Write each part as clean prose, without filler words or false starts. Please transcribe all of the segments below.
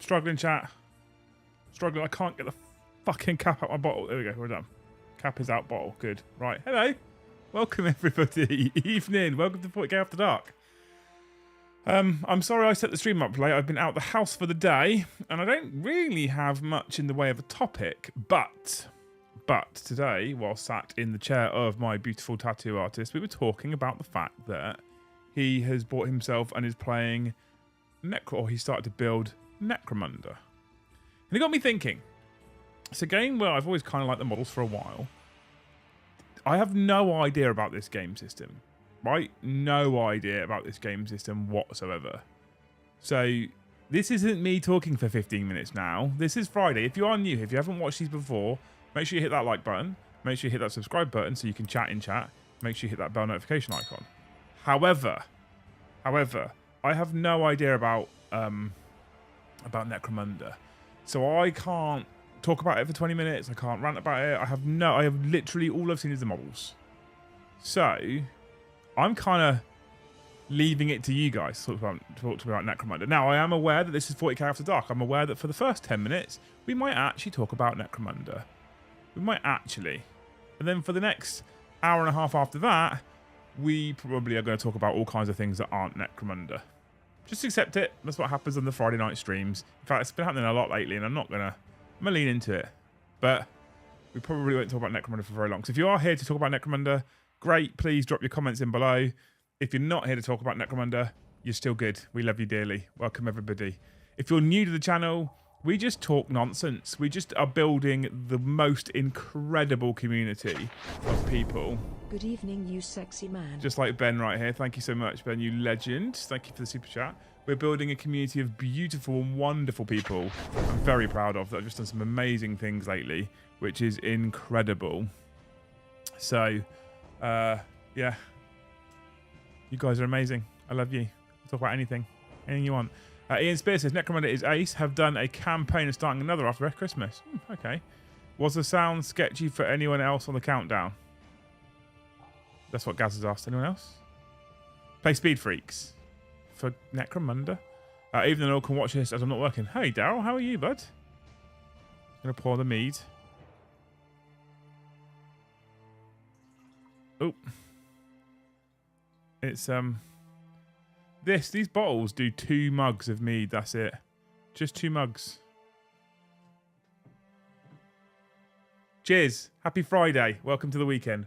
Struggling, chat. Struggling. I can't get the fucking cap out my bottle. There we go. We're done. Cap is out, bottle. Good. Right. Hello. Welcome, everybody. Evening. Welcome to 40k After Dark. I'm sorry I set the stream up late. I've been out the house for the day, and I don't really have much in the way of a topic, but today, while sat in the chair of my beautiful tattoo artist, we were talking about the fact that he has bought himself and is playing he started to build Necromunda. And it got me thinking. It's a game where I've always kind of liked the models for a while. I have no idea about this game system. Right? No idea about this game system whatsoever. So, this isn't me talking for 15 minutes now. This is Friday. If you are new, if you haven't watched these before, make sure you hit that like button. Make sure you hit that subscribe button so you can chat in chat. Make sure you hit that bell notification icon. However, I have no idea about Necromunda. So I can't talk about it for 20 minutes. I can't rant about it. I have literally, all I've seen is the models. So I'm kind of leaving it to you guys to talk about Necromunda. Now, I am aware that this is 40k After Dark. I'm aware that for the first 10 minutes, we might actually talk about Necromunda. We might actually. And then for the next hour and a half after that, we probably are going to talk about all kinds of things that aren't Necromunda. Just accept it. That's what happens on the Friday night streams. In fact, it's been happening a lot lately, and I'm going to lean into it. But we probably won't talk about Necromunda for very long. So if you are here to talk about Necromunda, great. Please drop your comments in below. If you're not here to talk about Necromunda, you're still good. We love you dearly. Welcome, everybody. If you're new to the channel, we just talk nonsense. We just are building the most incredible community of people. Good evening, you sexy man. Just like Ben right here. Thank you so much, Ben, you legend. Thank you for the super chat. We're building a community of beautiful and wonderful people I'm very proud of that have just done some amazing things lately, which is incredible. So, yeah. You guys are amazing. I love you. Talk about anything you want. Ian Spear says, Necromunda is ace. Have done a campaign of starting another after Christmas. Okay. Was the sound sketchy for anyone else on the countdown? That's what Gaz has asked. Anyone else? Play Speed Freaks for Necromunda. Even though no one can watch this as I'm not working. Hey, Daryl, how are you, bud? Gonna pour the mead. Oh. It's, these bottles do 2 mugs of mead, that's it. Just 2 mugs. Cheers. Happy Friday. Welcome to the weekend.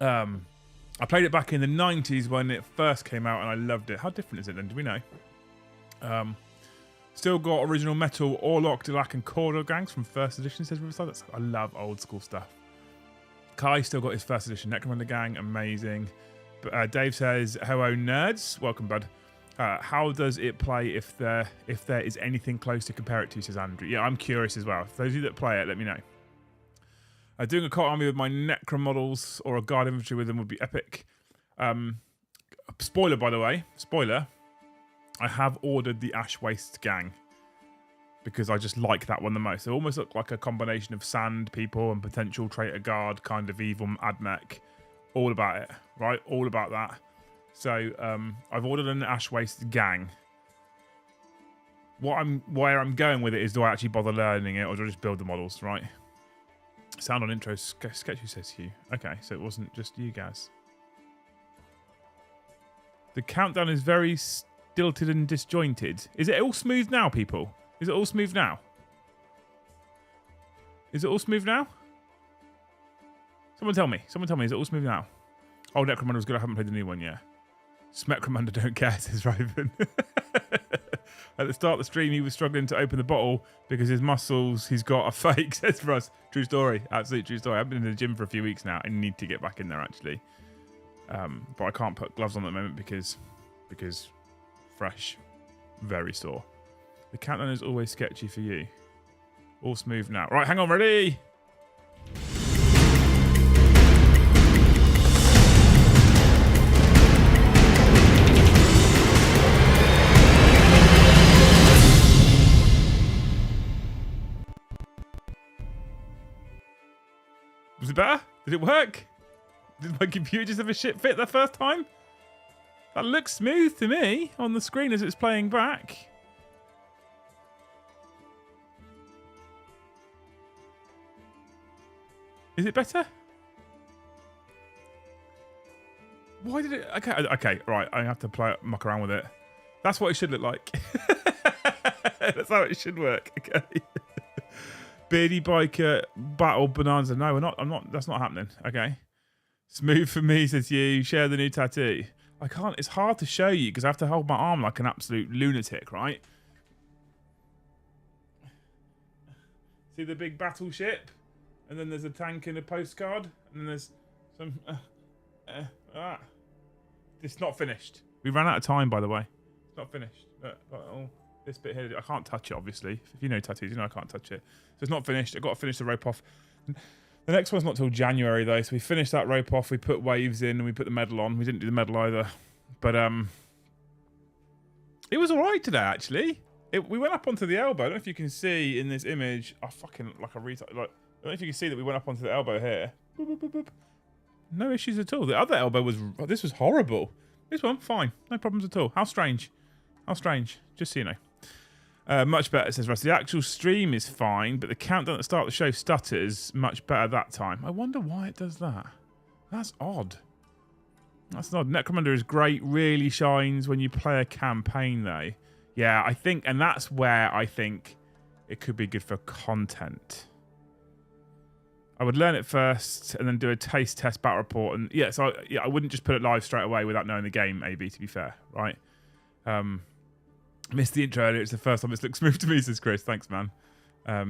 I played it back in the 90s when it first came out and I loved it. How different is it then? Do we know? Still got original metal Orlok, Dilak and Cordo gangs from first edition, says Riverside. I love old school stuff. Kai still got his first edition Necromunda gang. Amazing. Dave says, hello nerds. Welcome, bud. How does it play if there is anything close to compare it to, says Andrew. Yeah, I'm curious as well. For those of you that play it, let me know. Doing a cult army with my Necro models or a guard infantry with them would be epic. Spoiler, by the way. Spoiler. I have ordered the Ash Waste gang because I just like that one the most. They almost look like a combination of sand people and potential traitor guard kind of evil admech. All about it, right? All about that. So I've ordered an Ash Waste gang. Where I'm going with it is, do I actually bother learning it or do I just build the models, right? Sound on intro sketchy, says Hugh. Okay, so it wasn't just you guys. The countdown is very stilted and disjointed. Is it all smooth now, people? Is it all smooth now? Is it all smooth now? Someone tell me. Is it all smooth now? Oh, Necromunda was good. I haven't played the new one yet. Smecromunda don't care, says Raven. At the start of the stream, he was struggling to open the bottle because his muscles, he's got a fake, says Russ. True story. Absolute true story. I've been in the gym for a few weeks now. I need to get back in there, actually. But I can't put gloves on at the moment because fresh. Very sore. The countdown is always sketchy for you. All smooth now. Right, hang on, ready? Was it better? Did it work? Did my computer just have a shit fit the first time? That looks smooth to me on the screen as it's playing back. Is it better? Why did it... Okay, right. I have to muck around with it. That's what it should look like. That's how it should work. Okay. Beardy Biker Battle Bonanza. No, I'm not. That's not happening. Okay. Smooth for me, says you. Share the new tattoo. I can't. It's hard to show you because I have to hold my arm like an absolute lunatic, right? See the big battleship? And then there's a tank and a postcard. And then there's some... It's not finished. We ran out of time, by the way. It's not finished. This bit here, I can't touch it, obviously. If you know tattoos, you know I can't touch it. So it's not finished. I've got to finish the rope off. The next one's not till January, though. So we finished that rope off. We put waves in and we put the medal on. We didn't do the medal either. But it was all right today, actually. We went up onto the elbow. I don't know if you can see in this image. I fucking like a retard. Like, I don't know if you can see that we went up onto the elbow here. Boop, boop, boop, boop. No issues at all. The other elbow was... This was horrible. This one, fine. No problems at all. How strange. How strange. Just so you know. Much better, says Russ. The actual stream is fine, but the countdown at the start of the show stutters much better that time. I wonder why it does that. That's odd. That's odd. Necromunda is great. Really shines when you play a campaign, though. Yeah, I think... And that's where I think it could be good for content. I would learn it first and then do a taste test battle report. And yeah, so I wouldn't just put it live straight away without knowing the game, AB, to be fair, right? Missed the intro earlier. It's the first time it's looked smooth to me, says Chris. Thanks, man.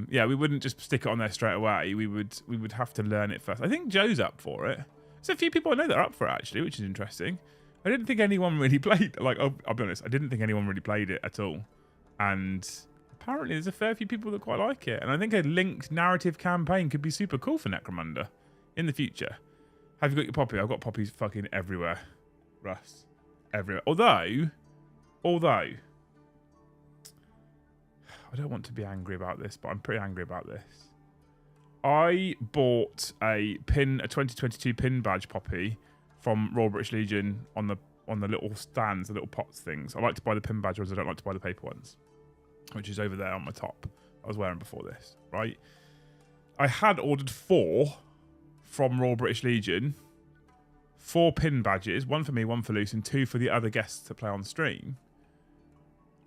Yeah, we wouldn't just stick it on there straight away. We would have to learn it first. I think Joe's up for it. There's a few people I know that are up for it, actually, which is interesting. I didn't think anyone really played... Like, I'll be honest, I didn't think anyone really played it at all. And... apparently there's a fair few people that quite like it. And I think a linked narrative campaign could be super cool for Necromunda in the future. Have you got your poppy? I've got poppies fucking everywhere. Russ. Everywhere. Although, I don't want to be angry about this, but I'm pretty angry about this. I bought a 2022 pin badge poppy from Royal British Legion on the little stands, the little pots things. I like to buy the pin badge ones. I don't like to buy the paper ones, which is over there on my top. I was wearing before this, right? I had ordered 4 from Royal British Legion. 4 pin badges, 1 for me, 1 for Luce, and 2 for the other guests to play on stream.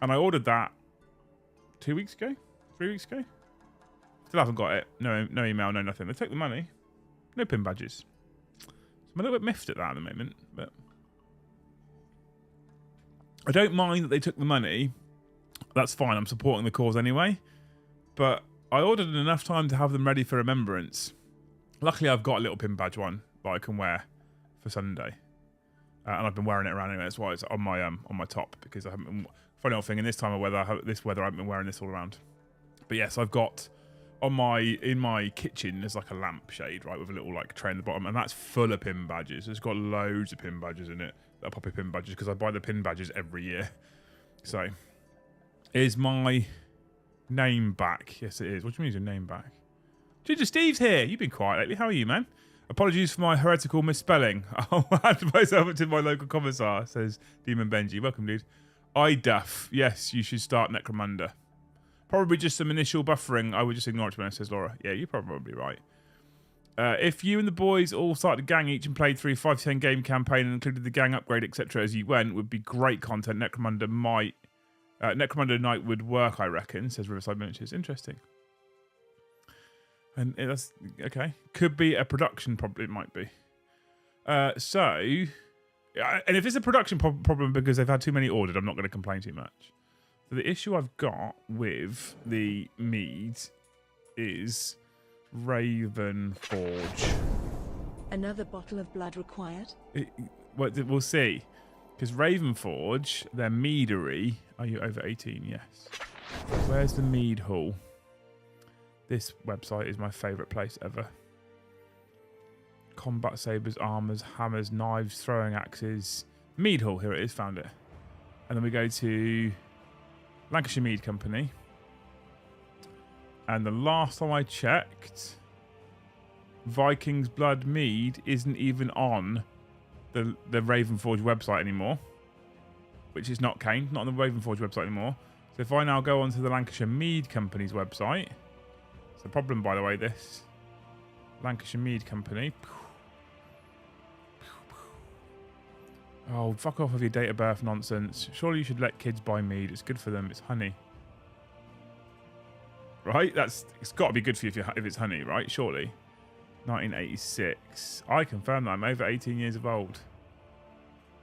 And I ordered that 2 weeks ago? 3 weeks ago? Still haven't got it. No email, no nothing. They took the money. No pin badges. So I'm a little bit miffed at that at the moment, but... I don't mind that they took the money. That's fine. I'm supporting the cause anyway. But I ordered in enough time to have them ready for remembrance. Luckily, I've got a little pin badge one that I can wear for Sunday. And I've been wearing it around anyway. That's why it's on my top, because I haven't been... Funny old thing, in this time of weather, this weather, I haven't been wearing this all around. But yes, I've got in my kitchen, there's like a lampshade, right, with a little like tray in the bottom, and that's full of pin badges. It's got loads of pin badges in it. That are poppy pin badges, because I buy the pin badges every year. So, is my name back? Yes, it is. What do you mean is your name back? Ginger Steve's here. You've been quiet lately. How are you, man? Apologies for my heretical misspelling. I'll add myself to my local commissar, says Demon Benji. Welcome, dude. iDuff. Yes, you should start Necromunda. Probably just some initial buffering. I would just ignore it when it says Laura. Yeah, you're probably right. If you and the boys all started a gang each and played through 5 to 10 game campaign and included the gang upgrade, etc. as you went, would be great content. Necromunda Night would work, I reckon, says Riverside Miniatures. Interesting. And that's okay. Could be a production problem. It might be. And if it's a production problem because they've had too many ordered, I'm not going to complain too much. So the issue I've got with the mead is Ravenforge. Another bottle of blood required? We'll see. Because Ravenforge, their meadery... Are you over 18? Yes. Where's the mead hall? This website is my favourite place ever. Combat sabres, armours, hammers, knives, throwing axes. Mead hall, here it is, found it. And then we go to Lancashire Mead Company. And the last time I checked, Vikings Blood Mead isn't even on the Ravenforge website anymore. Which is not Kane, not on the Ravenforge website anymore. So if I now go onto the Lancashire Mead Company's website, it's a problem, by the way, this. Lancashire Mead Company. Oh, fuck off with your date of birth nonsense. Surely you should let kids buy mead. It's good for them. It's honey. Right? It's got to be good for you if it's honey, right? Surely. 1986. I confirm that I'm over 18 years of old.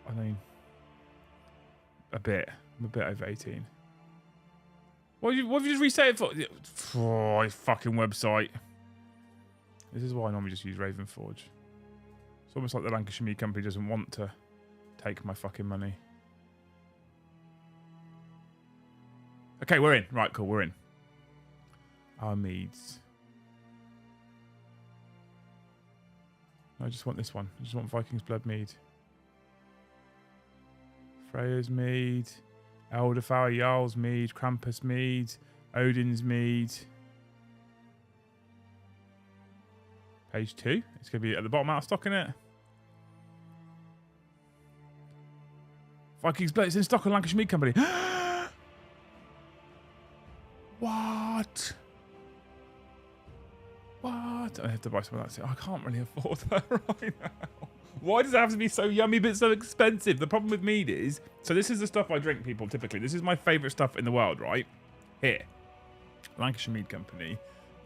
I mean, a bit. I'm a bit over 18. What have you just reset it for? Oh, his fucking website. This is why I normally just use Ravenforge. It's almost like the Lancashire Mead Company doesn't want to take my fucking money. Okay, we're in. Right, cool, we're in. Our meads. I just want this one. I just want Viking's Blood mead. Freya's mead. Elderflower Jarl's mead. Krampus mead. Odin's mead. Page 2. It's going to be at the bottom out of stock, innit? Viking's Blood. It's in stock on Lancashire Mead Company. What? What? I have to buy some of that. I can't really afford that right now. Why does it have to be so yummy but so expensive? The problem with mead is... So this is the stuff I drink, people, typically. This is my favourite stuff in the world, right? Here. Lancashire Mead Company.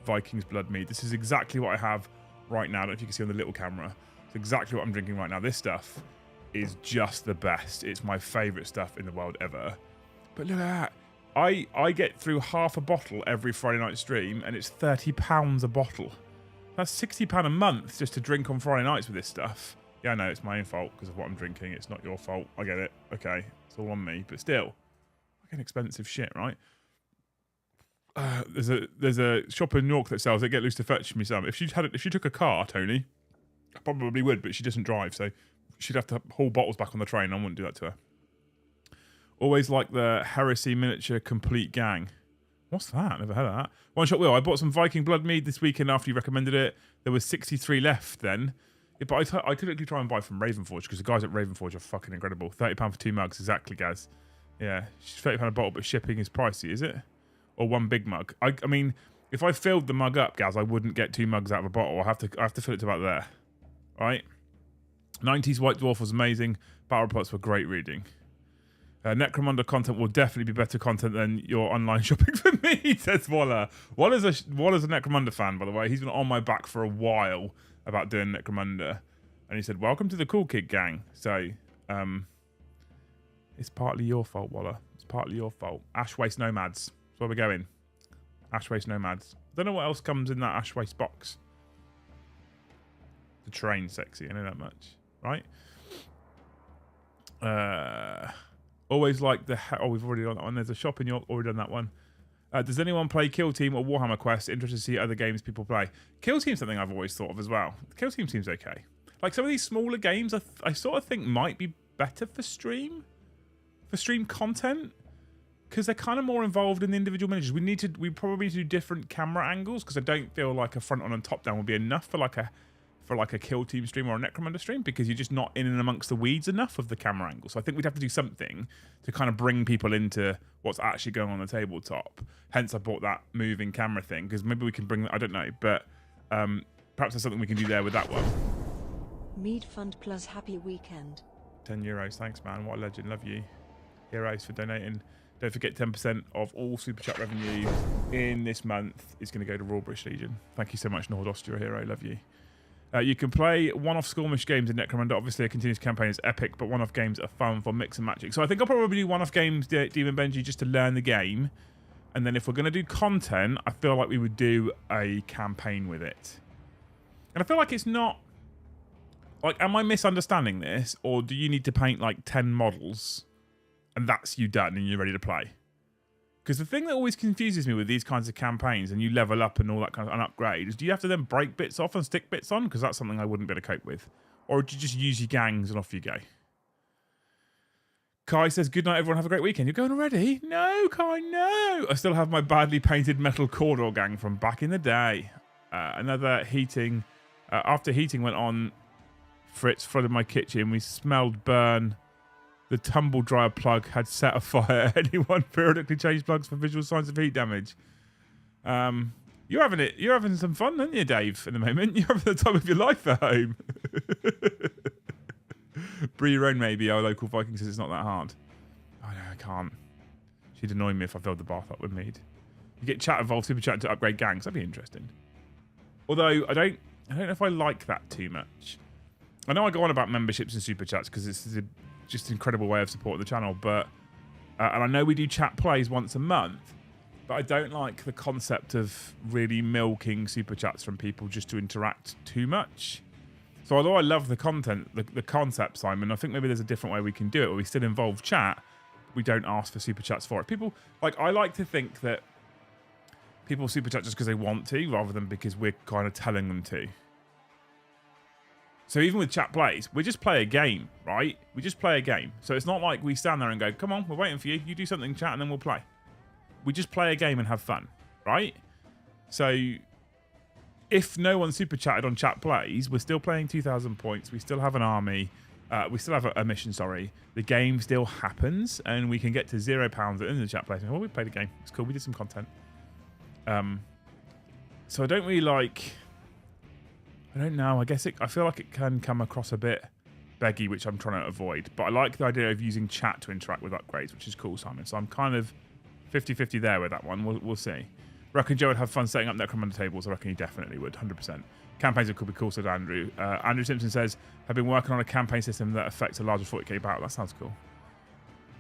Viking's Blood mead. This is exactly what I have right now. I don't know if you can see on the little camera. It's exactly what I'm drinking right now. This stuff is just the best. It's my favourite stuff in the world ever. But look at that. I get through half a bottle every Friday night stream, and it's £30 a bottle. That's £60 a month just to drink on Friday nights with this stuff. Yeah, I know, it's my own fault because of what I'm drinking. It's not your fault. I get it. Okay, it's all on me. But still, fucking expensive shit, right? There's a shop in York that sells it. Get loose to fetch me some. If she took a car, Tony, I probably would, but she doesn't drive, so she'd have to haul bottles back on the train. I wouldn't do that to her. Always like the Heresy Miniature Complete Gang. What's that? Never heard of that. One Shot Will. I bought some Viking Blood mead this weekend after you recommended it. There was 63 left then. Yeah, but I typically try and buy from Ravenforge because the guys at Ravenforge are fucking incredible. £30 for 2 mugs. Exactly, Gaz. Yeah. £30 a bottle, but shipping is pricey, is it? Or one big mug. I mean, if I filled the mug up, Gaz, I wouldn't get 2 mugs out of a bottle. I have to fill it to about there. Right? 90s White Dwarf was amazing. Battle reports were great reading. Necromunda content will definitely be better content than your online shopping for me, says Waller. Waller's a Necromunda fan, by the way. He's been on my back for a while about doing Necromunda. And he said, welcome to the Cool Kid Gang. So, it's partly your fault, Waller. It's partly your fault. Ash Waste Nomads. That's where we're going. Ash Waste Nomads. I don't know what else comes in that Ash Waste box. The train sexy, I know that much. Right? Always like the... Oh, we've already done that one. There's a shop in York. Already done that one. Does anyone play Kill Team or Warhammer Quest? Interested to see other games people play. Kill Team's something I've always thought of as well. Kill Team seems okay. Like some of these smaller games, I sort of think might be better for stream content, because they're kind of more involved in the individual miniatures. We probably need to do different camera angles, because I don't feel like a front on and top down would be enough for like a Kill Team stream or a Necromunda stream, because you're just not in and amongst the weeds enough of the camera angle. So I think we'd have to do something to kind of bring people into what's actually going on the tabletop. Hence, I bought that moving camera thing, because maybe we can bring that. I don't know, but perhaps there's something we can do there with that one. Mead Fund Plus happy weekend. €10. Thanks, man. What a legend. Love you. Heroes for donating. Don't forget 10% of all Super Chat revenue in this month is going to go to Royal British Legion. Thank you so much, Nordost. You're a hero. Love you. You can play one-off skirmish games in Necromunda. Obviously, a continuous campaign is epic, but one-off games are fun for mix and matching. So I think I'll probably do one-off games, Demon Benji, just to learn the game. And then if we're going to do content, I feel like we would do a campaign with it. And I feel like it's not... Like, am I misunderstanding this? Or do you need to paint, like, 10 models and that's you done and you're ready to play? Because the thing that always confuses me with these kinds of campaigns, and you level up and all that kind of, and upgrade, is do you have to then break bits off and stick bits on? Because that's something I wouldn't be able to cope with. Or do you just use your gangs and off you go? Kai says, good night, everyone. Have a great weekend. You're going already? No, Kai, no. I still have my badly painted metal corridor gang from back in the day. Another heating. After heating went on, Fritz flooded my kitchen. We smelled burn. The tumble dryer plug had set afire. Anyone periodically change plugs for visual signs of heat damage? You're having some fun, aren't you, Dave, in the moment? You're having the time of your life at home. Brew your own, maybe. Our local Viking says it's not that hard. Oh, no, I can't. She'd annoy me if I filled the bath up with mead. You get chat involved, super chat to upgrade gangs. That'd be interesting. Although, I don't know if I like that too much. I know I go on about memberships and super chats because it's just an incredible way of supporting the channel, but... and I know we do chat plays once a month, but I don't like the concept of really milking super chats from people just to interact too much. So although I love the content, the concept, Simon, I think maybe there's a different way we can do it where we still involve chat, we don't ask for super chats for it. People, like, I like to think that people super chat just because they want to, rather than because we're kind of telling them to. So even with chat plays, we just play a game, right? We just play a game. So it's not like we stand there and go, come on, we're waiting for you. You do something, chat, and then we'll play. We just play a game and have fun, right? So if no one super chatted on chat plays, we're still playing 2,000 points. We still have an army. We still have a mission, sorry. The game still happens, and we can get to £0 at the end of the chat play. Well, we played a game. It's cool. We did some content. So I don't really like... I don't know. I guess I feel like it can come across a bit beggy, which I'm trying to avoid. But I like the idea of using chat to interact with upgrades, which is cool, Simon. So I'm kind of 50-50 there with that one. We'll see. Reckon Joe would have fun setting up Necromunda tables. I reckon he definitely would, 100%. Campaigns could be cool, said Andrew. Andrew Simpson says, I've been working on a campaign system that affects a larger 40k battle. That sounds cool.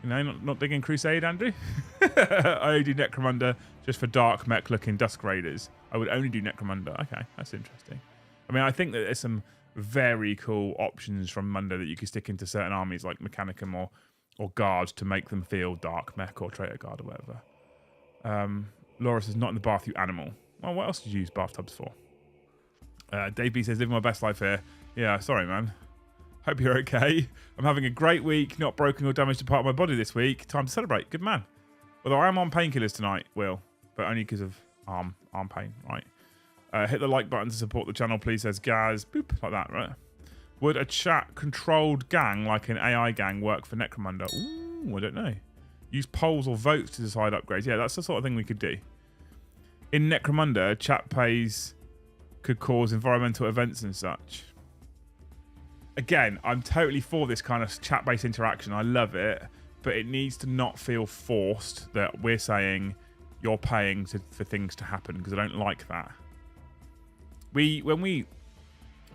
You know, not digging Crusade, Andrew? I only do Necromunda just for dark mech-looking Dusk Raiders. I would only do Necromunda. Okay, that's interesting. I mean, I think that there's some very cool options from Munda that you could stick into certain armies like Mechanicum or Guard to make them feel dark mech or Traitor Guard or whatever. Laura says, not in the bath, you animal. Well, what else did you use bathtubs for? Dave B says, living my best life here. Yeah, sorry, man. Hope you're okay. I'm having a great week, not broken or damaged a part of my body this week. Time to celebrate. Good man. Although I am on painkillers tonight, Will, but only because of arm pain, right? Hit the like button to support the channel, please, says Gaz. Boop, like that, right? Would a chat-controlled gang, like an AI gang, work for Necromunda? Ooh, I don't know. Use polls or votes to decide upgrades. Yeah, that's the sort of thing we could do. In Necromunda, chat plays could cause environmental events and such. Again, I'm totally for this kind of chat-based interaction. I love it, but it needs to not feel forced that we're saying you're paying for things to happen, because I don't like that. When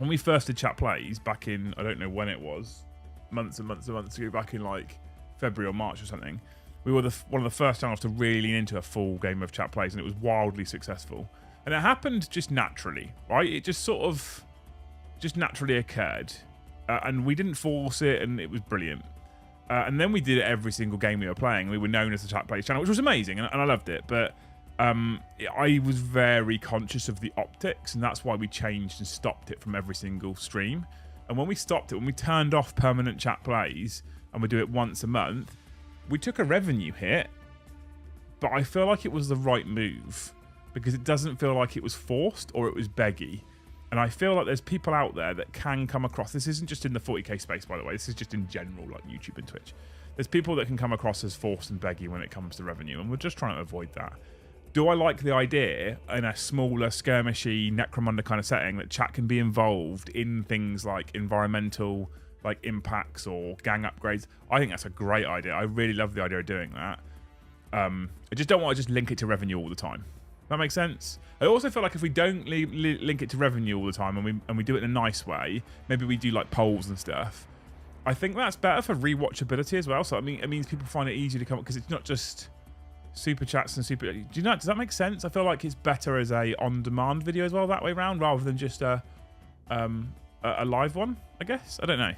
we first did chat plays back in, I don't know when it was, months and months and months ago, back in like February or March or something, we were one of the first channels to really lean into a full game of chat plays, and it was wildly successful. And it happened just naturally, right? It just sort of just naturally occurred. And we didn't force it, and it was brilliant. And then we did it every single game we were playing. We were known as the Chat Plays channel, which was amazing, and I loved it. But I was very conscious of the optics, and that's why we changed and stopped it from every single stream. And when we stopped it, when we turned off permanent Chat Plays, and we do it once a month, we took a revenue hit, but I feel like it was the right move, because it doesn't feel like it was forced or it was beggy. And I feel like there's people out there that can come across, this isn't just in the 40k space, by the way, this is just in general, like YouTube and Twitch. There's people that can come across as forced and beggy when it comes to revenue, and we're just trying to avoid that. Do I like the idea in a smaller, skirmishy, Necromunda kind of setting that chat can be involved in things like environmental, like impacts or gang upgrades? I think that's a great idea. I really love the idea of doing that. I just don't want to just link it to revenue all the time. That makes sense. I also feel like if we don't link it to revenue all the time, and we do it in a nice way, maybe we do like polls and stuff, I think that's better for rewatchability as well. So I mean, it means people find it easier to come up, because it's not just super chats and super. Do you know? Does that make sense? I feel like it's better as a on-demand video as well, that way around, rather than just a live one. I guess I don't know.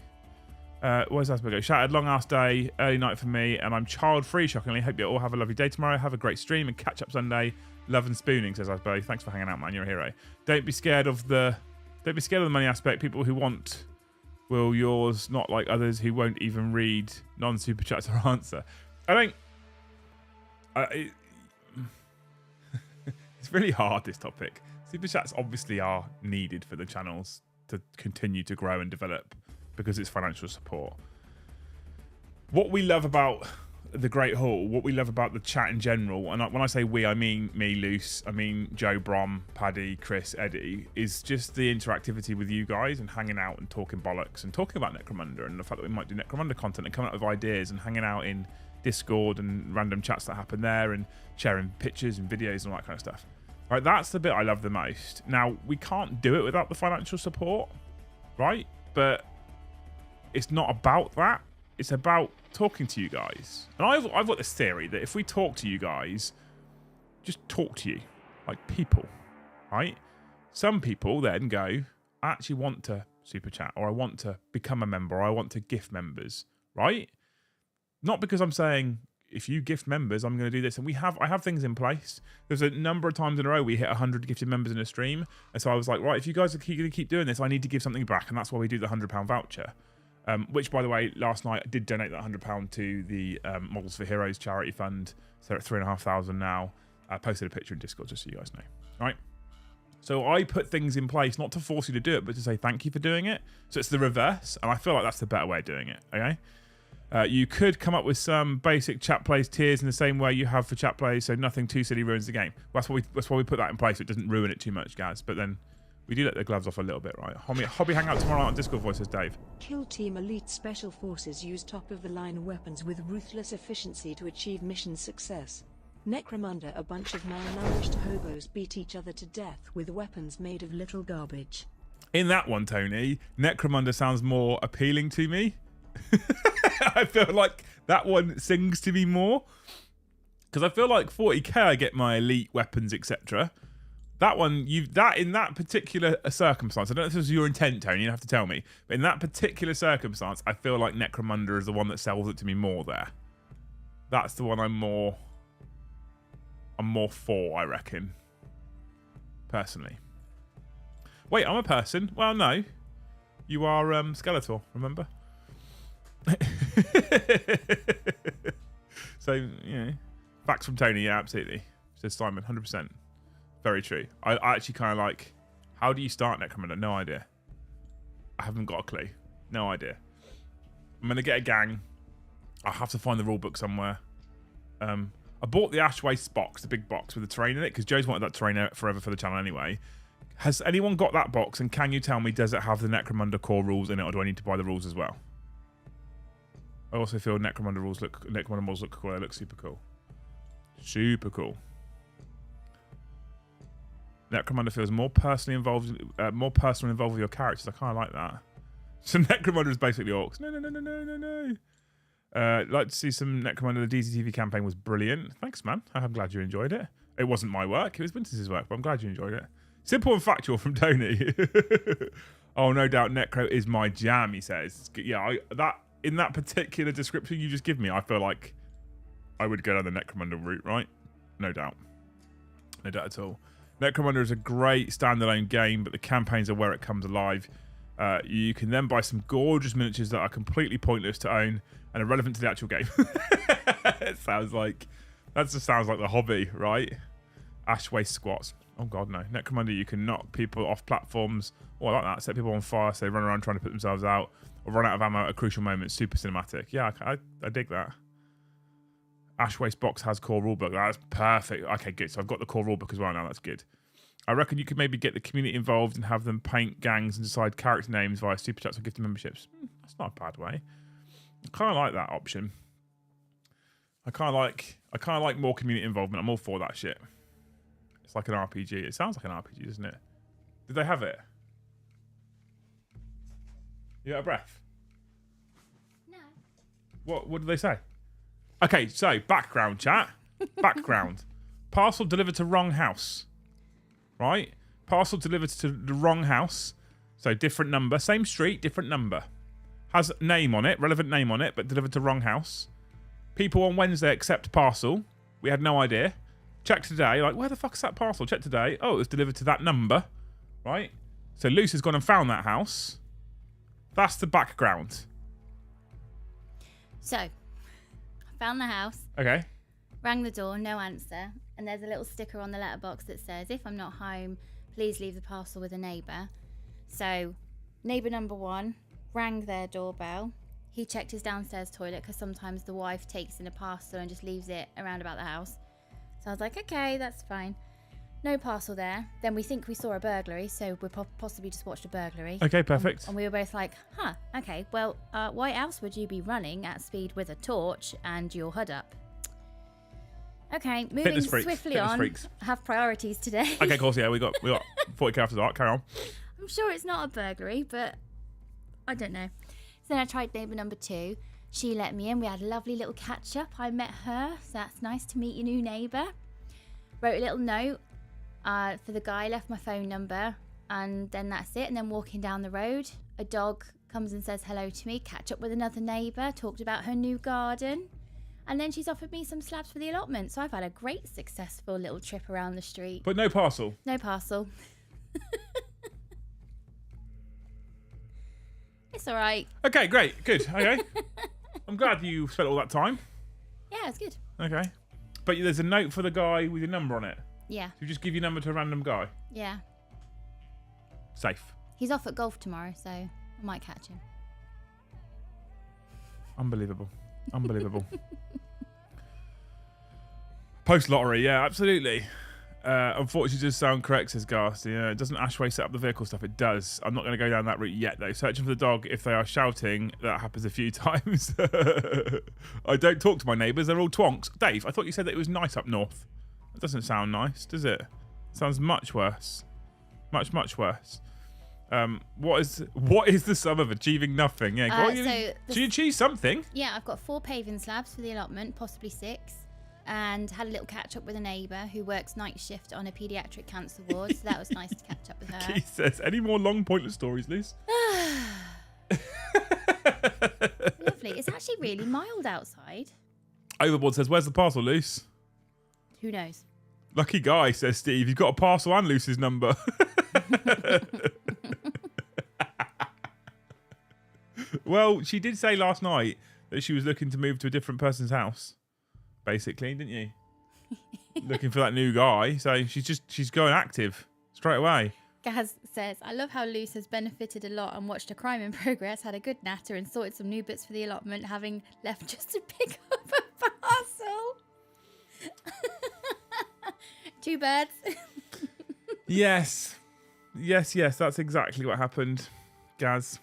Where's Asperger? Shattered, long ass day, early night for me, and I'm child free. Shockingly, hope you all have a lovely day tomorrow. Have a great stream and catch up Sunday. Love and spooning, says Asperger. Thanks for hanging out, man. You're a hero. Don't be scared of the money aspect. People who want will yours, not like others who won't even read non-super chats or answer. It's really hard, this topic. Super chats obviously are needed for the channels to continue to grow and develop, because it's financial support. What we love about the Great Hall, what we love about the chat in general, and when I say we, I mean me, Luce, I mean Joe, Brom, Paddy, Chris, Eddie, is just the interactivity with you guys and hanging out and talking bollocks and talking about Necromunda and the fact that we might do Necromunda content and coming up with ideas and hanging out in Discord and random chats that happen there and sharing pictures and videos and all that kind of stuff. Right, that's the bit I love the most. Now, we can't do it without the financial support, right? But it's not about that. It's about talking to you guys. And I've got this theory that if we talk to you guys, just talk to you like people, right? Some people then go, I actually want to super chat, or I want to become a member, or I want to gift members, right? Not because I'm saying if you gift members, I'm going to do this. And I have things in place. There's a number of times in a row we hit 100 gifted members in a stream. And so I was like, right, if you guys are going to keep doing this, I need to give something back. And that's why we do the £100 voucher. Which, by the way, last night I did donate that £100 to the Models for Heroes charity fund. So they're at 3,500 now. I posted a picture in Discord just so you guys know. All right. So I put things in place not to force you to do it, but to say thank you for doing it. So it's the reverse, and I feel like that's the better way of doing it. Okay. You could come up with some basic chat plays tiers in the same way you have for chat plays, so nothing too silly ruins the game. That's why we put that in place. So it doesn't ruin it too much, guys. But then we do let the gloves off a little bit, right? Hobby hangout tomorrow night on Discord voice, says Dave. Kill Team Elite Special Forces use top-of-the-line weapons with ruthless efficiency to achieve mission success. Necromunda, a bunch of malnourished hobos beat each other to death with weapons made of little garbage. In that one, Tony, Necromunda sounds more appealing to me. I feel like that one sings to me more. Because I feel like 40k I get my elite weapons, etc. That one, in that particular circumstance, I don't know if this was your intent, Tony, you have to tell me. But in that particular circumstance, I feel like Necromunda is the one that sells it to me more there. That's the one I'm more for, I reckon. Personally. Wait, I'm a person? Well, no. You are Skeletor, remember? So, you know. Facts from Tony, yeah, absolutely. Says Simon, 100%. Very true. I actually kind of like, how do you start Necromunda? No idea. I haven't got a clue. No idea. I'm going to get a gang. I'll have to find the rulebook somewhere. I bought the Ash Waste box, the big box with the terrain in it, because Joe's wanted that terrain forever for the channel anyway. Has anyone got that box, and can you tell me, does it have the Necromunda core rules in it, or do I need to buy the rules as well? I also feel Necromunda models look cool. They look super cool. Super cool. Necromunda feels more personally involved with your characters. I kind of like that. So Necromunda is basically orcs. No. Like to see some Necromunda. The DZTV campaign was brilliant. Thanks, man. I'm glad you enjoyed it. It wasn't my work. It was Winter's work, but I'm glad you enjoyed it. Simple and factual from Tony. Oh, no doubt Necro is my jam, he says. Yeah, in that particular description you just give me, I feel like I would go down the Necromunda route, right? No doubt. No doubt at all. Necromunda is a great standalone game, but the campaigns are where it comes alive. You can then buy some gorgeous miniatures that are completely pointless to own and irrelevant to the actual game. That just sounds like the hobby, right? Ash Waste squats. Oh god, no. Necromunda, you can knock people off platforms. Oh, I like that. Set people on fire so they run around trying to put themselves out, or run out of ammo at a crucial moment. Super cinematic. Yeah, I dig that. Ash Waste box has core rulebook. That's perfect. Okay, good. So I've got the core rulebook as well now. That's good. I reckon you could maybe get the community involved and have them paint gangs and decide character names via super chats or gifted memberships. That's not a bad way. I kind of like that option. I kind of like more community involvement. I'm all for that shit. It's like an RPG. It sounds like an RPG, doesn't it? Did they have it? You out of breath? No. What did they say? Okay, so background chat. Background. Parcel delivered to wrong house. Right? Parcel delivered to the wrong house. So different number. Same street, different number. Has name on it, relevant name on it, but delivered to wrong house. People on Wednesday accept parcel. We had no idea. Check today, like, where the fuck is that parcel? Check today. Oh, it was delivered to that number. Right? So Luce has gone and found that house. That's the background. So, I found the house. Okay. Rang the door, no answer. And there's a little sticker on the letterbox that says, if I'm not home, please leave the parcel with a neighbour. So, neighbour number 1 rang their doorbell. he checked his downstairs toilet because sometimes the wife takes in a parcel and just leaves it around about the house. So I was like, okay, that's fine. No parcel there. Then we think we saw a burglary, so we possibly just watched a burglary. Okay, perfect. And we were both like, huh, okay, well, why else would you be running at speed with a torch and your hood up? Okay, moving swiftly on. Freaks. Have priorities today. Okay, of course, yeah, we got 40k after dark. Carry on. I'm sure it's not a burglary, but I don't know. So then I tried neighbour number 2. She let me in. We had a lovely little catch up. I met her, so that's nice to meet your new neighbour. Wrote a little note for the guy, left my phone number, and then that's it. And then walking down the road, a dog comes and says hello to me, catch up with another neighbour, talked about her new garden, and then she's offered me some slabs for the allotment. So I've had a great successful little trip around the street. But no parcel? No parcel. It's all right. Okay, great, good, okay. I'm glad you spent all that time. Yeah, it's good. Okay. But there's a note for the guy with your number on it. Yeah. So you just give your number to a random guy? Yeah. Safe. He's off at golf tomorrow, so I might catch him. Unbelievable. Unbelievable. Post-lottery, yeah, absolutely. Unfortunately, it does sound correct, says Garth. Yeah, it doesn't Ashway set up the vehicle stuff. It does. I'm not going to go down that route yet, though. Searching for the dog, if they are shouting, that happens a few times. I don't talk to my neighbours. They're all twonks. Dave, I thought you said that it was nice up north. That doesn't sound nice, does it? Sounds much worse. Much, much worse. What is the sum of achieving nothing? Yeah, did you achieve something? Yeah, I've got 4 paving slabs for the allotment, possibly 6. And had a little catch up with a neighbour who works night shift on a paediatric cancer ward, so that was nice to catch up with her. Keith says, any more long pointless stories, Liz? Lovely. It's actually really mild outside. Overboard says, where's the parcel, Luce? Who knows? Lucky guy, says Steve. You've got a parcel and Luce's number. Well, she did say last night that she was looking to move to a different person's house. Basically, didn't you? Looking for that new guy. So she's going active straight away. Gaz says, I love how Luce has benefited a lot and watched a crime in progress, had a good natter and sorted some new bits for the allotment, having left just to pick up a parcel. 2 birds. Yes. Yes, that's exactly what happened, Gaz.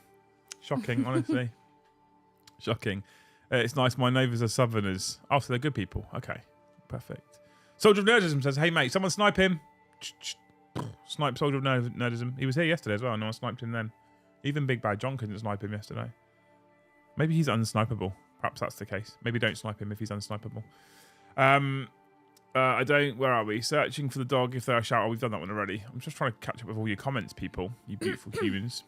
Shocking, honestly. Shocking. It's nice. My neighbours are Southerners. Oh, so they're good people. Okay, perfect. Soldier of Nerdism says, hey, mate, someone snipe him. Snipe Soldier of Nerdism. He was here yesterday as well. No one sniped him then. Even Big Bad John couldn't snipe him yesterday. Maybe he's unsnipeable. Perhaps that's the case. Maybe don't snipe him if he's unsnipeable. I don't... Where are we? Searching for the dog if they are shout. Oh, we've done that one already. I'm just trying to catch up with all your comments, people. You beautiful humans.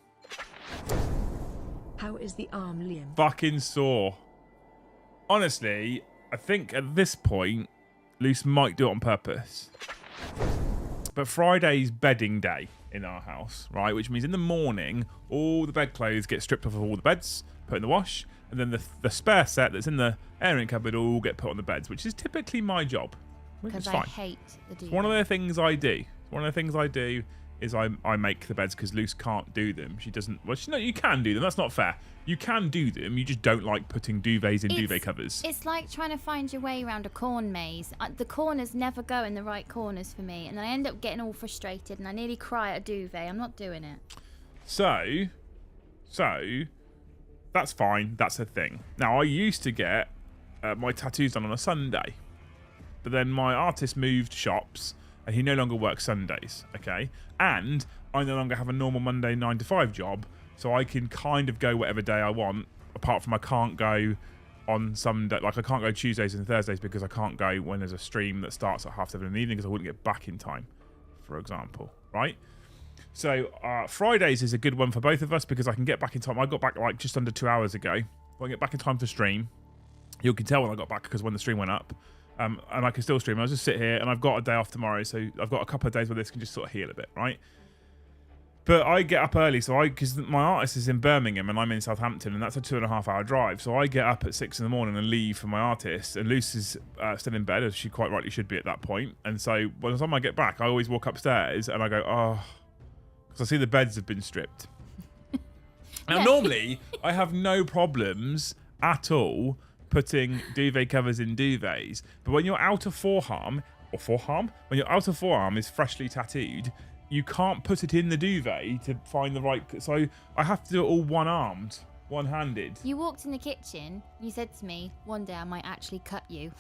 How is the arm, Liam? Fucking sore. Honestly, I think at this point, Luce might do it on purpose. But Friday's bedding day in our house, right? Which means in the morning, all the bedclothes get stripped off of all the beds, put in the wash, and then the spare set that's in the airing cupboard all get put on the beds, which is typically my job. Because I hate the duvet. It's one of the things I do. One of the things I do is I make the beds because Luce can't do them. She doesn't... Well, you can do them. That's not fair. You can do them. You just don't like putting duvets in duvet covers. It's like trying to find your way around a corn maze. The corners never go in the right corners for me. And I end up getting all frustrated and I nearly cry at a duvet. I'm not doing it. So that's fine. That's a thing. Now, I used to get my tattoos done on a Sunday. But then my artist moved shops and he no longer works Sundays, okay? And I no longer have a normal Monday 9 to 5 job, so I can kind of go whatever day I want, apart from I can't go on some day, like I can't go Tuesdays and Thursdays because I can't go when there's a stream that starts at 7:30 in the evening because I wouldn't get back in time, for example, right? So Fridays is a good one for both of us because I can get back in time. I got back like just under 2 hours ago. When I get back in time to stream, you can tell when I got back because when the stream went up. And I can still stream. I'll just sit here and I've got a day off tomorrow, so I've got a couple of days where this can just sort of heal a bit, right? But I get up early, so because my artist is in Birmingham and I'm in Southampton, and that's a 2.5 hour drive. So I get up at 6 in the morning and leave for my artist, and Luce is still in bed, as she quite rightly should be at that point. And so by the time I get back, I always walk upstairs and I go, oh, because I see the beds have been stripped. Now, Yeah. normally, I have no problems at all putting duvet covers in duvets. But when your outer forearm, when your outer forearm is freshly tattooed, you can't put it in the duvet to find the right... So I have to do it all one-armed, one-handed. You walked in the kitchen. You said to me, one day I might actually cut you.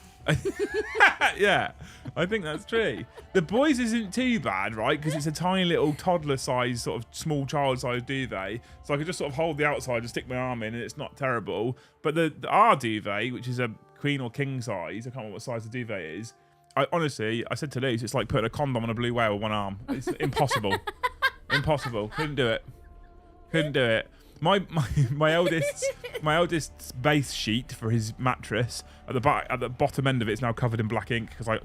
Yeah, I think that's true. The boys isn't too bad, right? Because it's a tiny little toddler-sized, sort of small child-sized duvet. So I could just sort of hold the outside and stick my arm in, and it's not terrible. But our duvet, which is a queen or king size, I can't remember what size the duvet is. I said to Lise, it's like putting a condom on a blue whale with one arm. It's impossible. Impossible. Couldn't do it. My eldest's base sheet for his mattress at the bottom end of it is now covered in black ink because I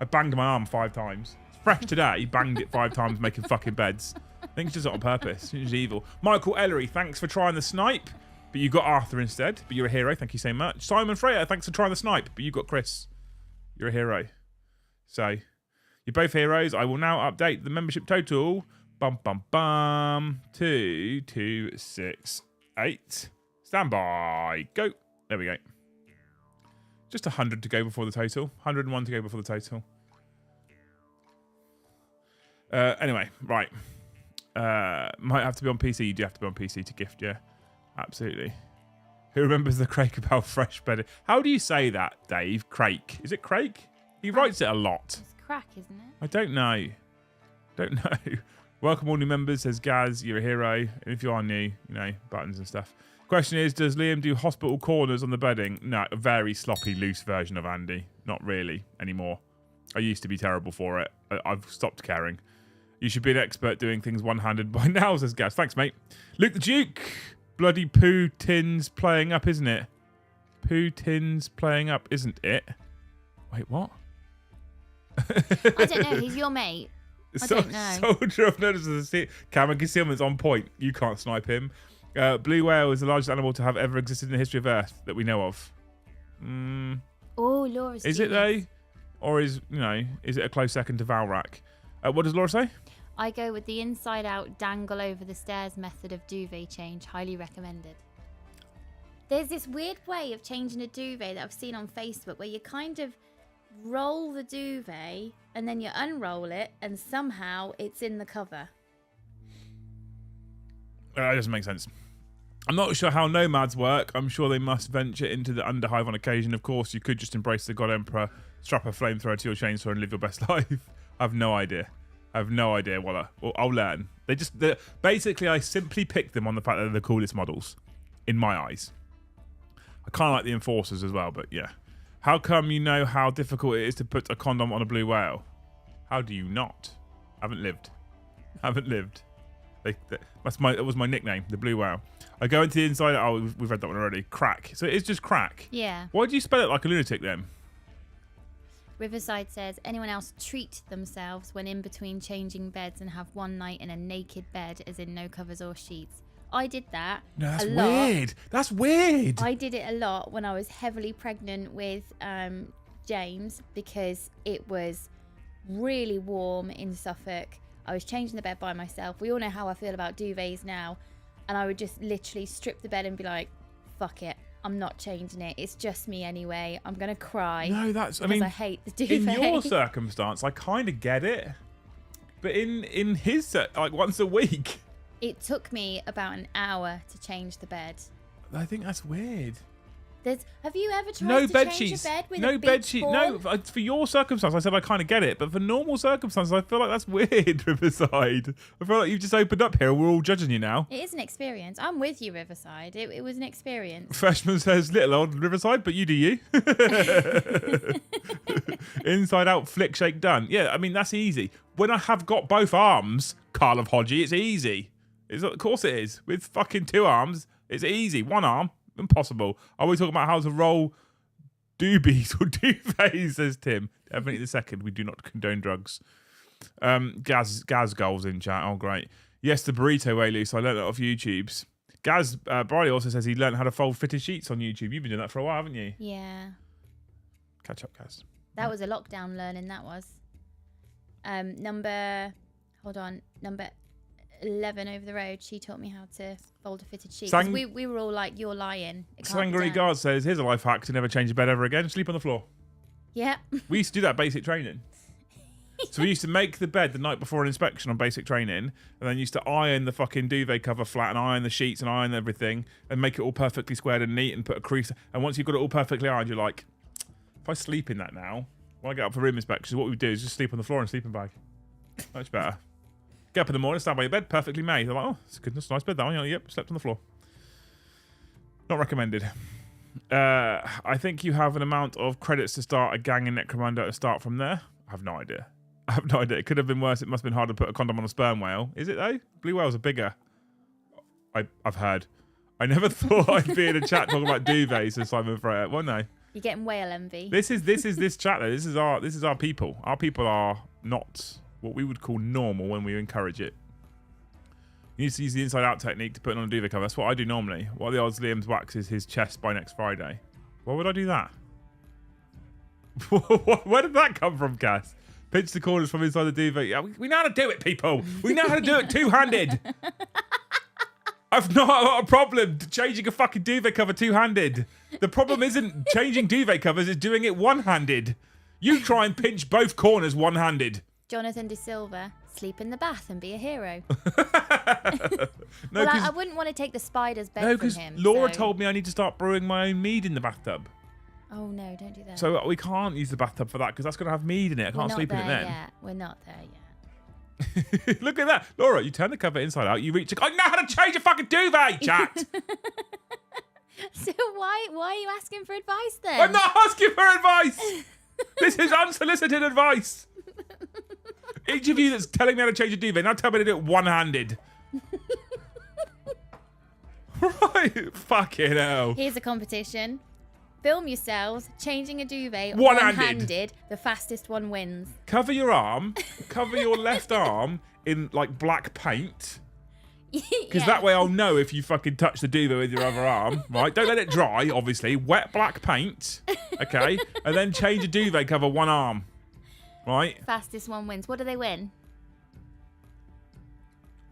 banged my arm 5 times. It's fresh today. Banged it 5 times making fucking beds. I think it's just on purpose. It's evil. Michael Ellery, thanks for trying the snipe, but you got Arthur instead. But you're a hero. Thank you so much. Simon Freya, thanks for trying the snipe, but you got Chris. You're a hero. So you're both heroes. I will now update the membership total. Bum bum bum. 2268. Stand by. Go. There we go. Just 100 to go before the total. 101 to go before the total. Anyway, right. Might have to be on PC. You do have to be on PC to gift, yeah. Absolutely. Who remembers the Crake about fresh bedding? How do you say that, Dave? Crake. Is it Crake? He writes it a lot. It's crack, isn't it? I don't know. Welcome all new members, says Gaz. You're a hero. And if you are new, buttons and stuff. Question is, does Liam do hospital corners on the bedding? No, a very sloppy, loose version of Andy. Not really anymore. I used to be terrible for it. I've stopped caring. You should be an expert doing things one-handed by now, says Gaz. Thanks, mate. Luke the Duke. Bloody Putin's playing up, isn't it? Putin's playing up, isn't it? Wait, what? I don't know. He's your mate. I don't know. Soldier of Notice. Camera concealment's on point. You can't snipe him. Blue whale is the largest animal to have ever existed in the history of Earth that we know of. Oh, Laura. Is it though? Or is it a close second to Valrak? What does Laura say? I go with the inside out dangle over the stairs method of duvet change. Highly recommended. There's this weird way of changing a duvet that I've seen on Facebook where you kind of roll the duvet and then you unroll it and somehow it's in the cover. That doesn't make sense. I'm not sure how nomads work. I'm sure they must venture into the underhive on occasion. Of course, you could just embrace the God Emperor, strap a flamethrower to your chainsaw and live your best life. I have no idea. Well, I'll learn. Basically, I simply picked them on the fact that they're the coolest models, in my eyes. I kind of like the Enforcers as well, but yeah. How come you know how difficult it is to put a condom on a blue whale? How do you not? Haven't lived. That was my nickname, the blue whale. I go into the inside. Oh, we've read that one already. Crack. So it's just crack. Yeah. Why do you spell it like a lunatic then? Riverside says, anyone else treat themselves when in between changing beds and have one night in a naked bed, as in no covers or sheets? I did that. No, that's weird. That's weird. I did it a lot when I was heavily pregnant with James because it was really warm in Suffolk. I was changing the bed by myself. We all know how I feel about duvets now. And I would just literally strip the bed and be like, fuck it. I'm not changing it. It's just me anyway. I'm going to cry. No, I hate the duvet. In your circumstance, I kind of get it. But in his, once a week. It took me about an hour to change the bed. I think that's weird. Have you ever tried to change a bed with a bed sheet? No, for your circumstance, I said I kind of get it. But for normal circumstances, I feel like that's weird, Riverside. I feel like you've just opened up here and we're all judging you now. It is an experience. I'm with you, Riverside. It was an experience. Freshman says, little old Riverside, but you do you. Inside out, flick, shake, done. Yeah, I mean, that's easy. When I have got both arms, Carl of Hodgie, it's easy. Of course it is. With fucking 2 arms, it's easy. 1 arm. Impossible. Are we talking about how to roll doobies or duvets, says Tim. Definitely the second. We do not condone drugs. Gaz goals in chat. Oh, great. Yes, the burrito way loose. I learned that off YouTube's. Gaz Briley also says he learned how to fold fitted sheets on YouTube. You've been doing that for a while, haven't you? Yeah. Catch up, Gaz. That was a lockdown learning, that was. Number 11 over the road, she taught me how to fold a fitted sheet. 'Cause we were all like, you're lying. Sangre Guard says, here's a life hack to never change your bed ever again. Sleep on the floor. Yeah. We used to do that at basic training. So we used to make the bed the night before an inspection on basic training, and then used to iron the fucking duvet cover flat and iron the sheets and iron everything and make it all perfectly squared and neat and put a crease. And once you've got it all perfectly ironed, you're like, if I sleep in that now, when I get up for room inspections, what we do is just sleep on the floor in a sleeping bag. Much better. Get up in the morning, stand by your bed, perfectly made. They're like, oh, it's a good, nice bed that one. Yep, slept on the floor. Not recommended. I think you have an amount of credits to start a gang in Necromunda to start from there. I have no idea. It could have been worse. It must have been hard to put a condom on a sperm whale. Is it though? Blue whales are bigger. I've heard. I never thought I'd be in a chat talking about duvets with Simon Freya. Well, no. You're getting whale envy. This chat though. This is our people. Our people are not what we would call normal when we encourage it. You need to use the inside out technique to put it on a duvet cover. That's what I do normally. What are the odds Liam's waxes his chest by next Friday? Why would I do that? Where did that come from, Cass? Pinch the corners from inside the duvet. Yeah, we know how to do it, people. We know how to do it two-handed. I've not got a problem changing a fucking duvet cover two-handed. The problem isn't changing duvet covers, it's doing it one-handed. You try and pinch both corners one-handed. Jonathan De Silva, sleep in the bath and be a hero. No, well, I wouldn't want to take the spider's bed from him. because Laura told me I need to start brewing my own mead in the bathtub. Oh, no, don't do that. So we can't use the bathtub for that because that's going to have mead in it. I can't sleep in it then. We're not there yet. Look at that. Laura, you turn the cover inside out, you reach... I know how to change a fucking duvet, chat! So why are you asking for advice then? I'm not asking for advice! This is unsolicited advice! Each of you that's telling me how to change a duvet, now tell me to do it one-handed. Right, fucking hell. Here's a competition. Film yourselves changing a duvet one-handed. The fastest one wins. Cover your arm, cover your left arm in like black paint. Because that way I'll know if you fucking touch the duvet with your other arm, right? Don't let it dry, obviously. Wet black paint, okay? And then change a duvet cover one arm, right? Fastest one wins. What do they win?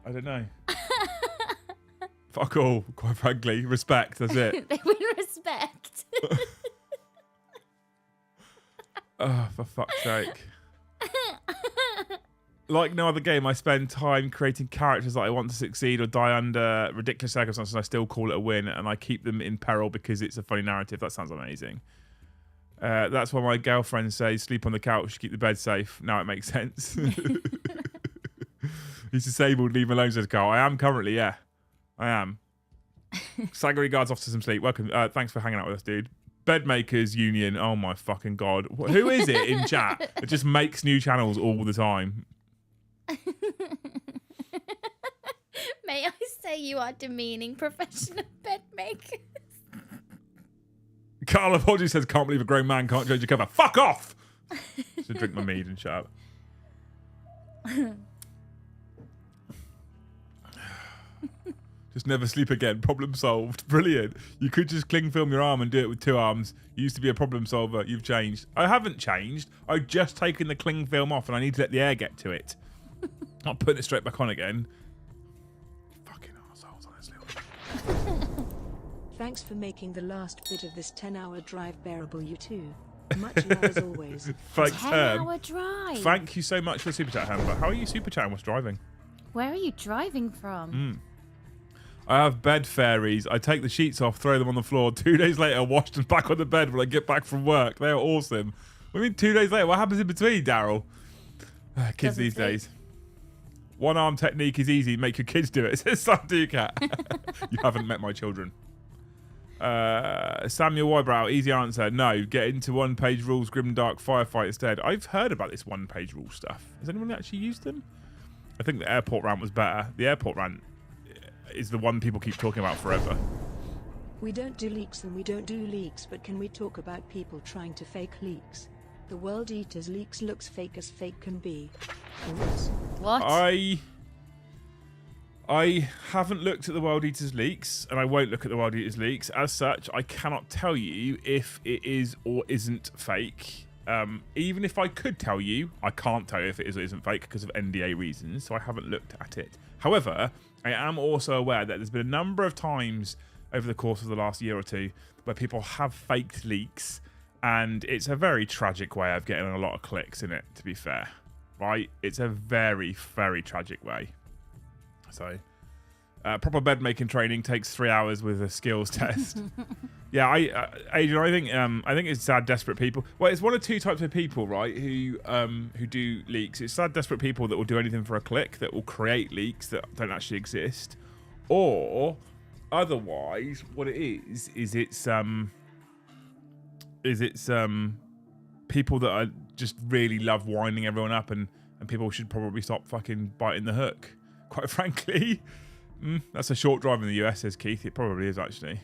I don't know. Fuck all, quite frankly. Respect, that's it. They win respect. Oh, for fuck's sake. Like no other game, I spend time creating characters that I want to succeed or die under ridiculous circumstances, and I still call it a win, and I keep them in peril because it's a funny narrative. That sounds amazing. That's why my girlfriend says, sleep on the couch, keep the bed safe. Now it makes sense. He's disabled, leave him alone, says Carl. I am currently, yeah. I am. Sangre Guard's off to some sleep. Welcome. Thanks for hanging out with us, dude. Bedmakers Union. Oh my fucking God. Who is it in chat that just makes new channels all the time? May I say you are demeaning professional bed makers? Carl Apology says, can't believe a grown man can't change a cover. Fuck off! Should drink my mead and shut up. Just never sleep again. Problem solved. Brilliant. You could just cling film your arm and do it with two arms. You used to be a problem solver. You've changed. I haven't changed. I've just taken the cling film off and I need to let the air get to it. Not putting it straight back on again. Fucking arseholes, honestly. Thanks for making the last bit of this 10-hour drive bearable, you two. Much love as always. Thanks, 10-hour drive. Thank you so much for the super chat, Hamber. How are you super chatting? What's driving? Where are you driving from? I have bed fairies. I take the sheets off, throw them on the floor. 2 days later, wash them back on the bed when I get back from work. They are awesome. What do you mean 2 days later? What happens in between, Daryl? Kids these days. One arm technique is easy. Make your kids do it. Says Sam Ducat. You haven't met my children. Samuel Wybrow, easy answer. No, get into one-page rules, grim dark firefight instead. I've heard about this one-page rule stuff. Has anyone actually used them? I think the airport rant was better. The airport rant is the one people keep talking about forever. We don't do leaks and we don't do leaks, but can we talk about people trying to fake leaks? The World Eaters leaks looks fake as fake can be. What? I haven't looked at the World Eaters leaks, and I won't look at the World Eaters leaks. As such, I cannot tell you if it is or isn't fake. even if I could tell you, I can't tell you if it is or isn't fake because of NDA reasons, so I haven't looked at it. However, I am also aware that there's been a number of times over the course of the last year or two where people have faked leaks, and it's a very tragic way of getting a lot of clicks in it, to be fair. Right? It's a very, very tragic way. So, proper bed making training takes 3 hours with a skills test. Yeah, Adrian, I think it's sad, desperate people. Well, it's one of two types of people, right? Who do leaks. It's sad, desperate people that will do anything for a click, that will create leaks that don't actually exist, or otherwise, what it is it's people that are just really love winding everyone up, and people should probably stop fucking biting the hook. Quite frankly, that's a short drive in the US, says Keith. It probably is, actually.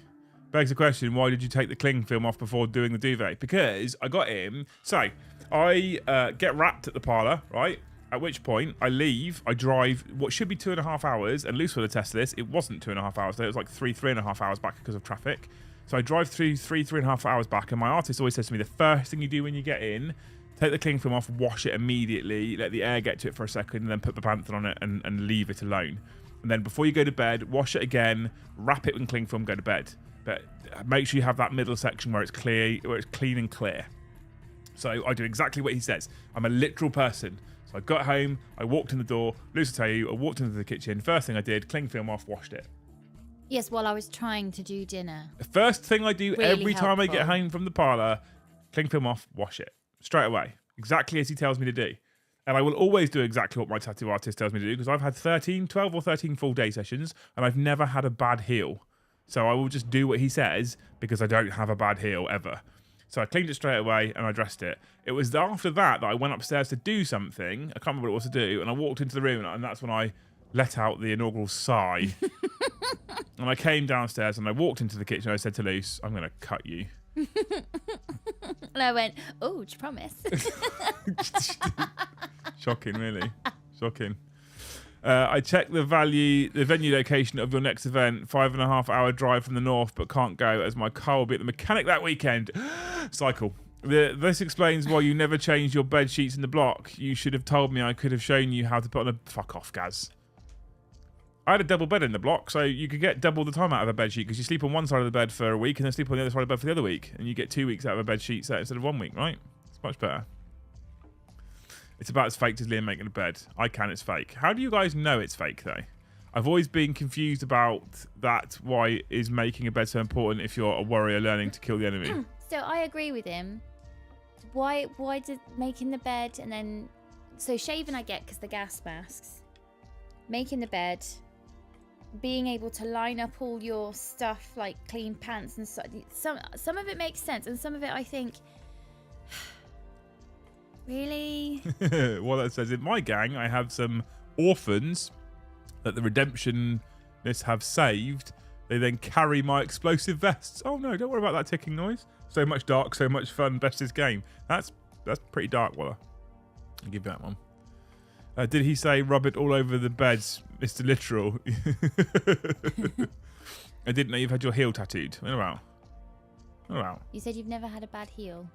Begs the question, why did you take the cling film off before doing the duvet? Because I got in. So, I get wrapped at the parlour, right? At which point, I leave, I drive what should be 2.5 hours, and Luce will attest to this, it wasn't 2.5 hours, it was like 3.5 hours back because of traffic. So I drive through 3.5 hours back, and my artist always says to me, the first thing you do when you get in, take the cling film off, wash it immediately, let the air get to it for a second, and then put the panther on it and leave it alone. And then before you go to bed, wash it again, wrap it in cling film, go to bed. But make sure you have that middle section where it's clear, where it's clean and clear. So I do exactly what he says. I'm a literal person. So I got home, I walked in the door, Luce will tell you, I walked into the kitchen, first thing I did, cling film off, washed it. Yes, while I was trying to do dinner. The first thing I do Really every time I helpful. get home from the parlour, cling film off, wash it. Straight away. Exactly as he tells me to do. And I will always do exactly what my tattoo artist tells me to do, because I've had 12 or 13 full day sessions, and I've never had a bad heel. So I will just do what he says, because I don't have a bad heel ever. So I cleaned it straight away and I dressed it. It was after that I went upstairs to do something. I can't remember what it was to do. And I walked into the room, and that's when I let out the inaugural sigh. And I came downstairs and I walked into the kitchen. I said to Luce, I'm going to cut you. And I went, oh, do you promise? Shocking, really. Shocking. I checked the venue location of your next event, 5.5 hour drive from the north, but can't go as my car will be at the mechanic that weekend. Cycle. This explains why you never changed your bed sheets in the block. You should have told me. I could have shown you how to put on a... Fuck off, Gaz. I had a double bed in the block, so you could get double the time out of a bed sheet, because you sleep on one side of the bed for a week and then sleep on the other side of the bed for the other week, and you get 2 weeks out of a bed sheet set instead of 1 week, right? It's much better. It's about as fake as Liam making a bed. I can, it's fake. How do you guys know it's fake, though? I've always been confused about that. Why is making a bed so important if you're a warrior learning to kill the enemy? So I agree with him. Why did making the bed and then... So shaving I get because the gas masks. Making the bed... Being able to line up all your stuff, like clean pants and stuff. Some of it makes sense, and some of it I think... Really? Well, that says, in my gang, I have some orphans that the redemptionists have saved. They then carry my explosive vests. Oh no, don't worry about that ticking noise. So much dark, so much fun, bestest game. That's pretty dark, Waller. I'll give you that one. Did he say rub it all over the beds, Mr. Literal? I didn't know you've had your heel tattooed. Oh wow. Oh wow. You said you've never had a bad heel.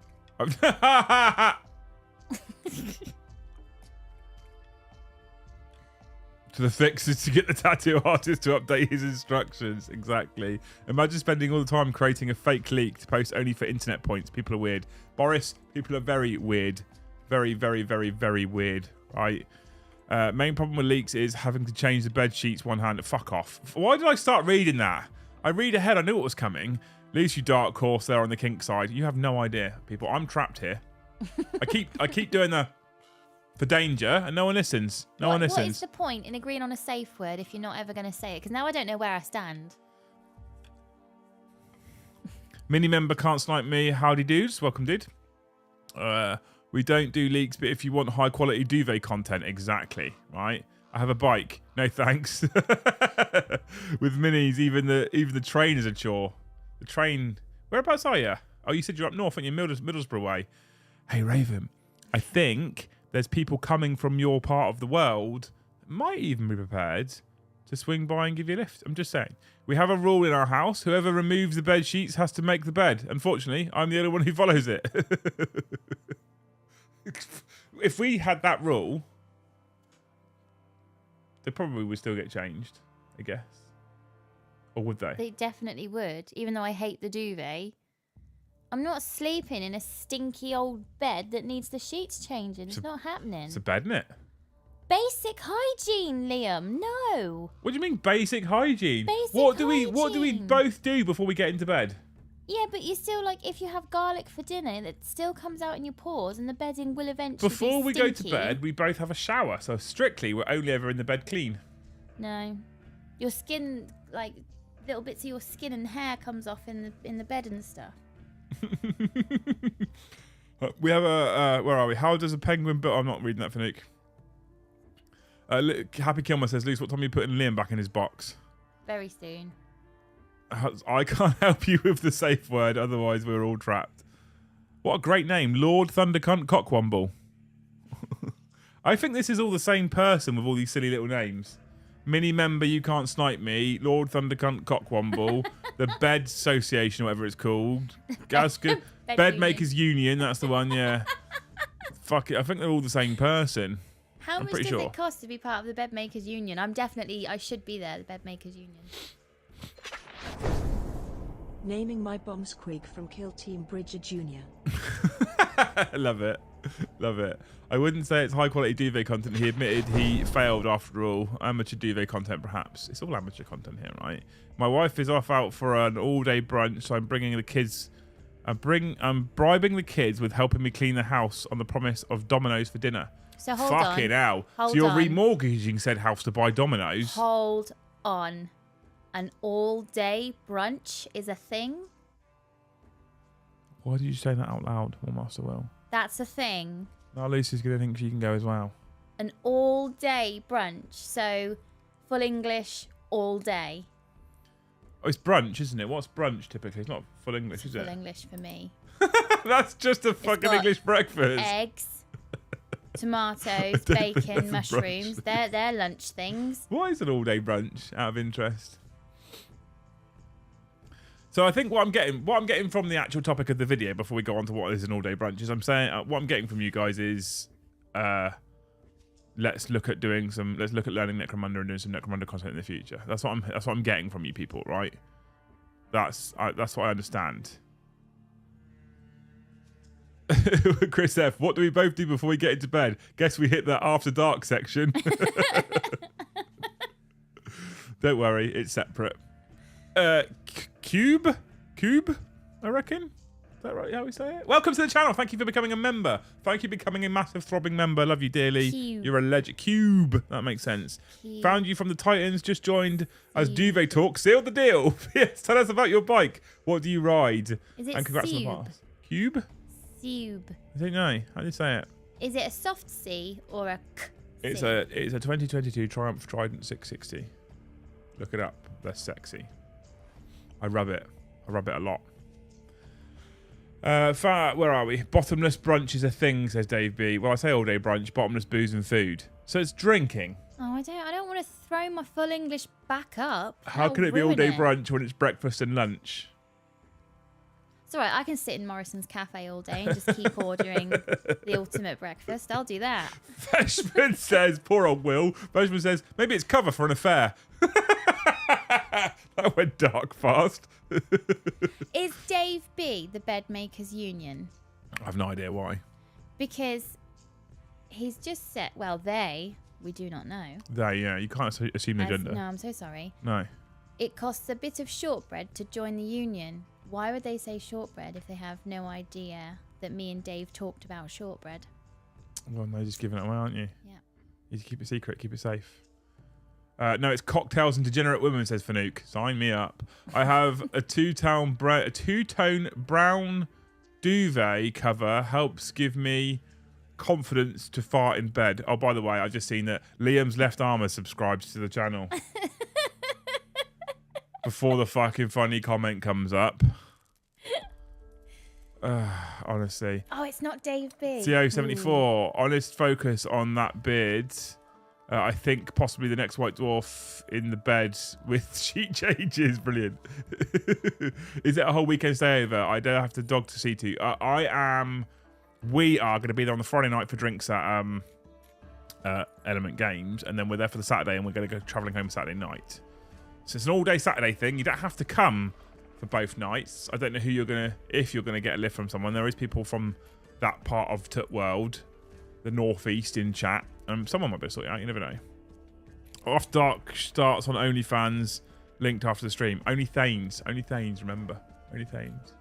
To the fix is to get the tattoo artist to update his instructions. Exactly. Imagine spending all the time creating a fake leak to post only for internet points. People are weird. Boris, people are very weird. Very, very, very, very weird. Right? Main problem with leaks is having to change the bed sheets one hand. Fuck off. Why did I start reading that? I read ahead. I knew what was coming. At least you dark horse there on the kink side. You have no idea, people. I'm trapped here. I keep doing the for danger, and no one listens. No one listens. What is the point in agreeing on a safe word if you're not ever going to say it? Because now I don't know where I stand. Mini member can't snipe me. Howdy dudes. Welcome, dude. We don't do leaks, but if you want high quality duvet content, exactly, right? I have a bike. No thanks. With minis, even the train is a chore. The train. Whereabouts are you? Oh, you said you're up north, aren't you? Middlesbrough way. Hey, Raven. I think there's people coming from your part of the world that might even be prepared to swing by and give you a lift. I'm just saying. We have a rule in our house. Whoever removes the bed sheets has to make the bed. Unfortunately, I'm the only one who follows it. if we had that rule, they probably would still get changed, I guess. Or would they? They definitely would, even though I hate the duvet. I'm not sleeping in a stinky old bed that needs the sheets changing. It's not happening. It's a bed, isn't it? Basic hygiene, Liam. No. What do you mean basic hygiene? Basic What do we hygiene. both do before we get into bed? Yeah, but you still, like, if you have garlic for dinner, it still comes out in your pores and the bedding will eventually Before be we go to stinky. bed, we both have a shower. So strictly, we're only ever in the bed clean. No. Your skin, like, little bits of your skin and hair comes off in the bed and stuff. We have a... where are we? How does a penguin build... I'm not reading that for Nick. Happy Kilmer says, Luce, what time are you putting Liam back in his box? Very soon. I can't help you with the safe word, otherwise we're all trapped. What a great name. Lord Thundercunt Cockwomble. I think this is all the same person with all these silly little names. Mini member, you can't snipe me. Lord Thundercunt Cockwomble. The Bed Association, whatever it's called. Bed Makers Union, that's the one, yeah. Fuck it, I think they're all the same person. How much does it cost to be part of the Bed Makers Union? I should be there, the Bed Makers Union. Naming my bomb Squig from Kill Team Bridger Jr. Love it. Love it. I wouldn't say it's high quality duvet content. He admitted he failed after all. Amateur duvet content, perhaps. It's all amateur content here, right? My wife is off out for an all-day brunch, so I'm bringing the kids. I'm bribing the kids with helping me clean the house on the promise of Domino's for dinner. So hold on. Fucking hell. Hold so you're on. remortgaging said house to buy Domino's? Hold on. An all-day brunch is a thing? Why did you say that out loud, War Master Will? That's a thing. Now Lucy's going to think she can go as well. An all-day brunch. So, full English, all day. Oh, it's brunch, isn't it? What's brunch typically? It's not full English, is it? Full English for me. That's just a fucking got English breakfast. Eggs, tomatoes, bacon, mushrooms. They're lunch things. What is an all-day brunch, out of interest? So I think what I'm getting from the actual topic of the video before we go on to what is an all-day brunch is I'm saying what I'm getting from you guys is let's look at learning Necromunda and doing some Necromunda content in the future. That's what I'm getting from you people, right? That's what I understand. Chris F, what do we both do before we get into bed? Guess we hit that after dark section. Don't worry, it's separate. Cube, I reckon. Is that right? How we say it? Welcome to the channel. Thank you for becoming a member. Thank you for becoming a massive throbbing member. Love you dearly. Cube. You're a legend. Cube. That makes sense. Cube. Found you from the Titans. Just joined as Duvet Talk. Sealed the deal. Yes. Tell us about your bike. What do you ride? Is it and congrats on the Cube? pass. Cube? Cube. I don't know. How do you say it? Is it a soft C or a K? It's C? a 2022 Triumph Trident 660. Look it up. They're sexy. I rub it a lot. Where are we? Bottomless brunch is a thing, says Dave B. Well, I say all day brunch, bottomless booze and food. So it's drinking. Oh, I don't want to throw my full English back up. How can it be all day brunch when it's breakfast and lunch? It's alright, I can sit in Morrison's Cafe all day and just keep ordering the ultimate breakfast. I'll do that. Freshman says, poor old Will. Freshman says, maybe it's cover for an affair. That went dark fast. Is Dave B the Bed Makers Union? I have no idea why. Because he's just said, well, we do not know. Yeah, you can't assume the gender. No, I'm so sorry. No. It costs a bit of shortbread to join the union. Why would they say shortbread if they have no idea that me and Dave talked about shortbread? Well, no, just giving it away, aren't you? Yeah. You keep it secret, keep it safe. No, it's cocktails and degenerate women, says Fanuc. Sign me up. I have a two-tone brown duvet cover. Helps give me confidence to fart in bed. Oh, by the way, I've just seen that Liam's left arm has subscribed to the channel. Before the fucking funny comment comes up. Honestly. Oh, it's not Dave B. CO74. Honest focus on that beard. I think possibly the next White Dwarf in the bed with sheet changes. Brilliant. Is it a whole weekend stay over? I don't have to dog to see to. I am We are going to be there on the Friday night for drinks at Element Games, and then we're there for the Saturday, and we're going to go travelling home Saturday night. So it's an all-day Saturday thing. You don't have to come for both nights. I don't know if you're gonna get a lift from someone. There is people from that part of Tut World, the northeast, in chat. Someone might be able to sort it out. You never know. After Dark starts on OnlyFans, linked after the stream. Only Thanes, remember. Only Thanes.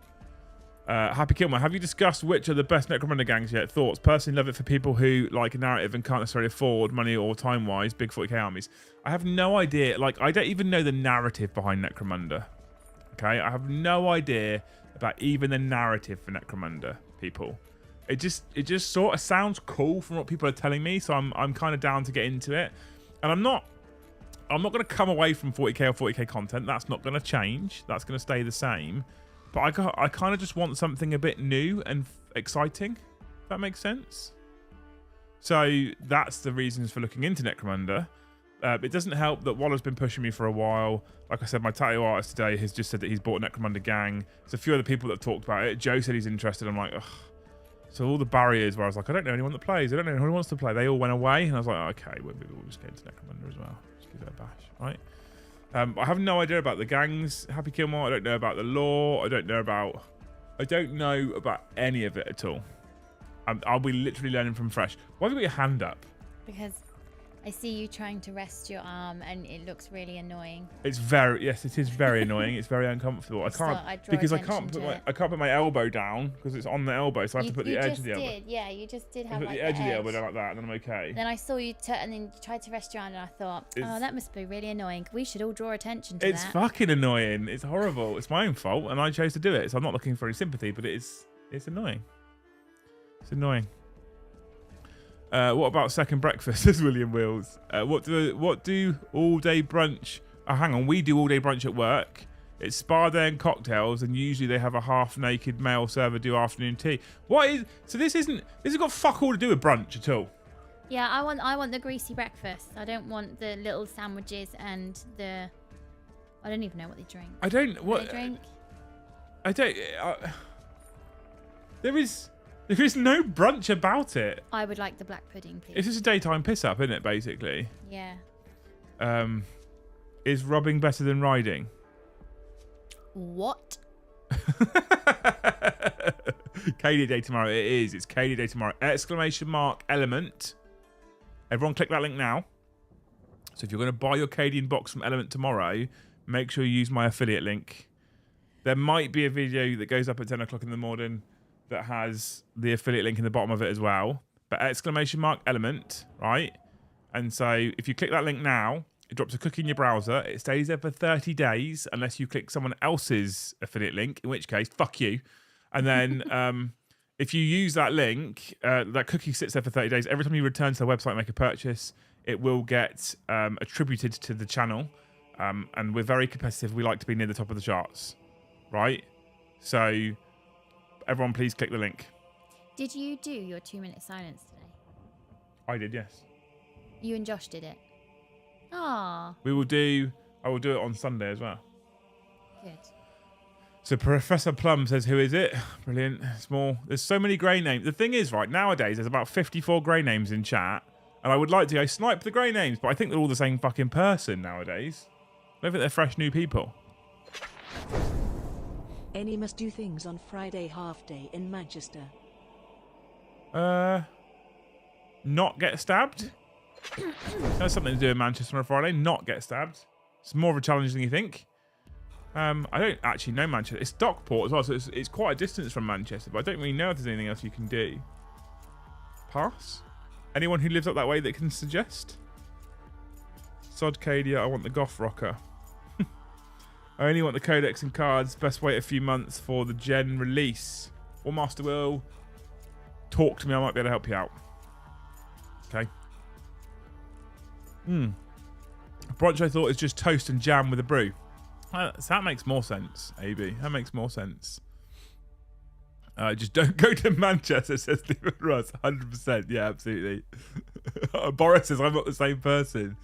Happy Kilmer, have you discussed which are the best Necromunda gangs yet? Thoughts? Personally love it for people who like a narrative and can't necessarily afford money or time-wise big 40k armies. I have no idea. Like, I don't even know the narrative behind Necromunda. Okay? I have no idea about even the narrative for Necromunda, people. It just sort of sounds cool from what people are telling me, so I'm kind of down to get into it. And I'm not going to come away from 40k or 40k content. That's not going to change. That's going to stay the same. But I kind of just want something a bit new and exciting. If that makes sense. So that's the reasons for looking into Necromunda. It doesn't help that Waller's been pushing me for a while. Like I said, my tattoo artist today has just said that he's bought a Necromunda gang. There's a few other people that have talked about it. Joe said he's interested. I'm like, ugh. So all the barriers where I was like, I don't know anyone that plays. I don't know anyone who wants to play. They all went away. And I was like, oh, okay, maybe we'll just get into Necromunda as well. Just give it a bash, right? I have no idea about the gangs, Happy Kilmore. I don't know about the law. I don't know about any of it at all. I'll be literally learning from fresh. Why have you got your hand up? Because I see you trying to rest your arm, and it looks really annoying. It is very annoying. It's very uncomfortable. I can't put my elbow down because it's on the elbow, so I have to put the edge of the elbow. Yeah, you just did have put the edge of the elbow down like that, and then I'm okay. Then I saw you and then you tried to rest your arm, and I thought, oh, that must be really annoying. We should all draw attention to that. It's fucking annoying. It's horrible. It's my own fault, and I chose to do it. So I'm not looking for any sympathy, but it's annoying. It's annoying. What about second breakfast, says William Wills? What do all day brunch? Oh, hang on, we do all day brunch at work. It's spa day and cocktails, and usually they have a half-naked male server do afternoon tea. This has got fuck all to do with brunch at all. Yeah, I want the greasy breakfast. I don't want the little sandwiches and the. I don't even know what they drink. I don't. What they drink? I don't. There is no brunch about it. I would like the black pudding, please. It's just a daytime piss up, isn't it, basically? Yeah. Is robbing better than riding? What? KD Day tomorrow. It is. It's KD Day tomorrow. ! Element. Everyone click that link now. So if you're going to buy your Cadian box from Element tomorrow, make sure you use my affiliate link. There might be a video that goes up at 10 o'clock in the morning that has the affiliate link in the bottom of it as well. But ! Element, right? And so if you click that link now, it drops a cookie in your browser. It stays there for 30 days unless you click someone else's affiliate link, in which case, fuck you. And then if you use that link, that cookie sits there for 30 days. Every time you return to the website and make a purchase, it will get attributed to the channel. And we're very competitive. We like to be near the top of the charts, right? So everyone, please click the link. Did you do your 2-minute silence today? I did, yes. You and Josh did it. Ah. I will do it on Sunday as well. Good. So Professor Plum says, who is it? Brilliant. Small. There's so many grey names. The thing is, right, nowadays there's about 54 grey names in chat. And I would like to go snipe the grey names, but I think they're all the same fucking person nowadays. I don't think they're fresh new people. Any must do things on Friday half day in Manchester. Not get stabbed? That's something to do in Manchester on a Friday. Not get stabbed. It's more of a challenge than you think. I don't actually know Manchester. It's Stockport as well, so it's quite a distance from Manchester, but I don't really know if there's anything else you can do. Pass? Anyone who lives up that way that can suggest? Sodcadia, I want the Goth Rocker. I only want the codex and cards. Best wait a few months for the gen release. Or Master Will, talk to me. I might be able to help you out. Okay. Brunch, I thought, is just toast and jam with a brew. So that makes more sense, AB. That makes more sense. Just don't go to Manchester, says Stephen Russ. 100%. Yeah, absolutely. Boris says, I'm not the same person.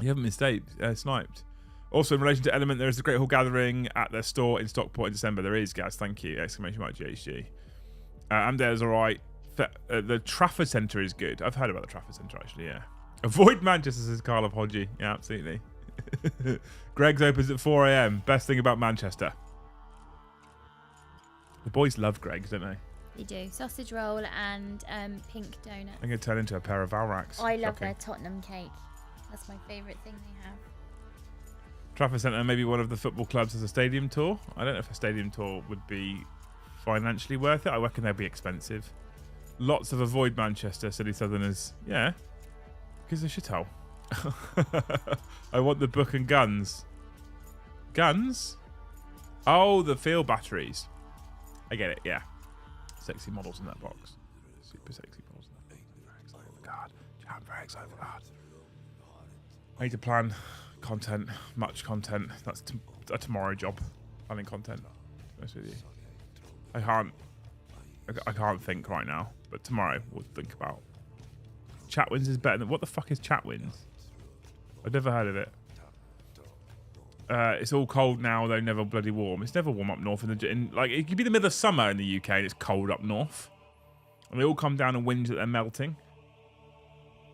You haven't been sniped. Also, in relation to Element, there is a Great Hall Gathering at their store in Stockport in December. There is, Gaz. Thank you. ! GHG. Amdare's all right. The Trafford Centre is good. I've heard about the Trafford Centre, actually, yeah. Avoid Manchester, says Carl of Hodgie. Yeah, absolutely. Greg's opens at 4 a.m. Best thing about Manchester. The boys love Greg's, don't they? They do. Sausage roll and pink donut. I'm going to turn into a pair of Valraks. I love their Tottenham cake. That's my favourite thing they have. Trafford Centre, maybe one of the football clubs has a stadium tour. I don't know if a stadium tour would be financially worth it. I reckon they'd be expensive. Lots of avoid Manchester, City Southerners. Yeah. Gives a shithole. I want the book and guns. Guns? Oh, the field batteries. I get it, yeah. Sexy models in that box. Super sexy models in that box. Very excited for God. I'm very excited for God. I need to plan content, much content. That's a tomorrow job. Planning content. To be honest with you. I can't think right now, but tomorrow we'll think about. Chatwins is better than... What the fuck is Chatwins? I've never heard of it. It's all cold now, though never bloody warm. It's never warm up north. Like, it could be the middle of summer in the UK and it's cold up north. And they all come down and whinge that they're melting.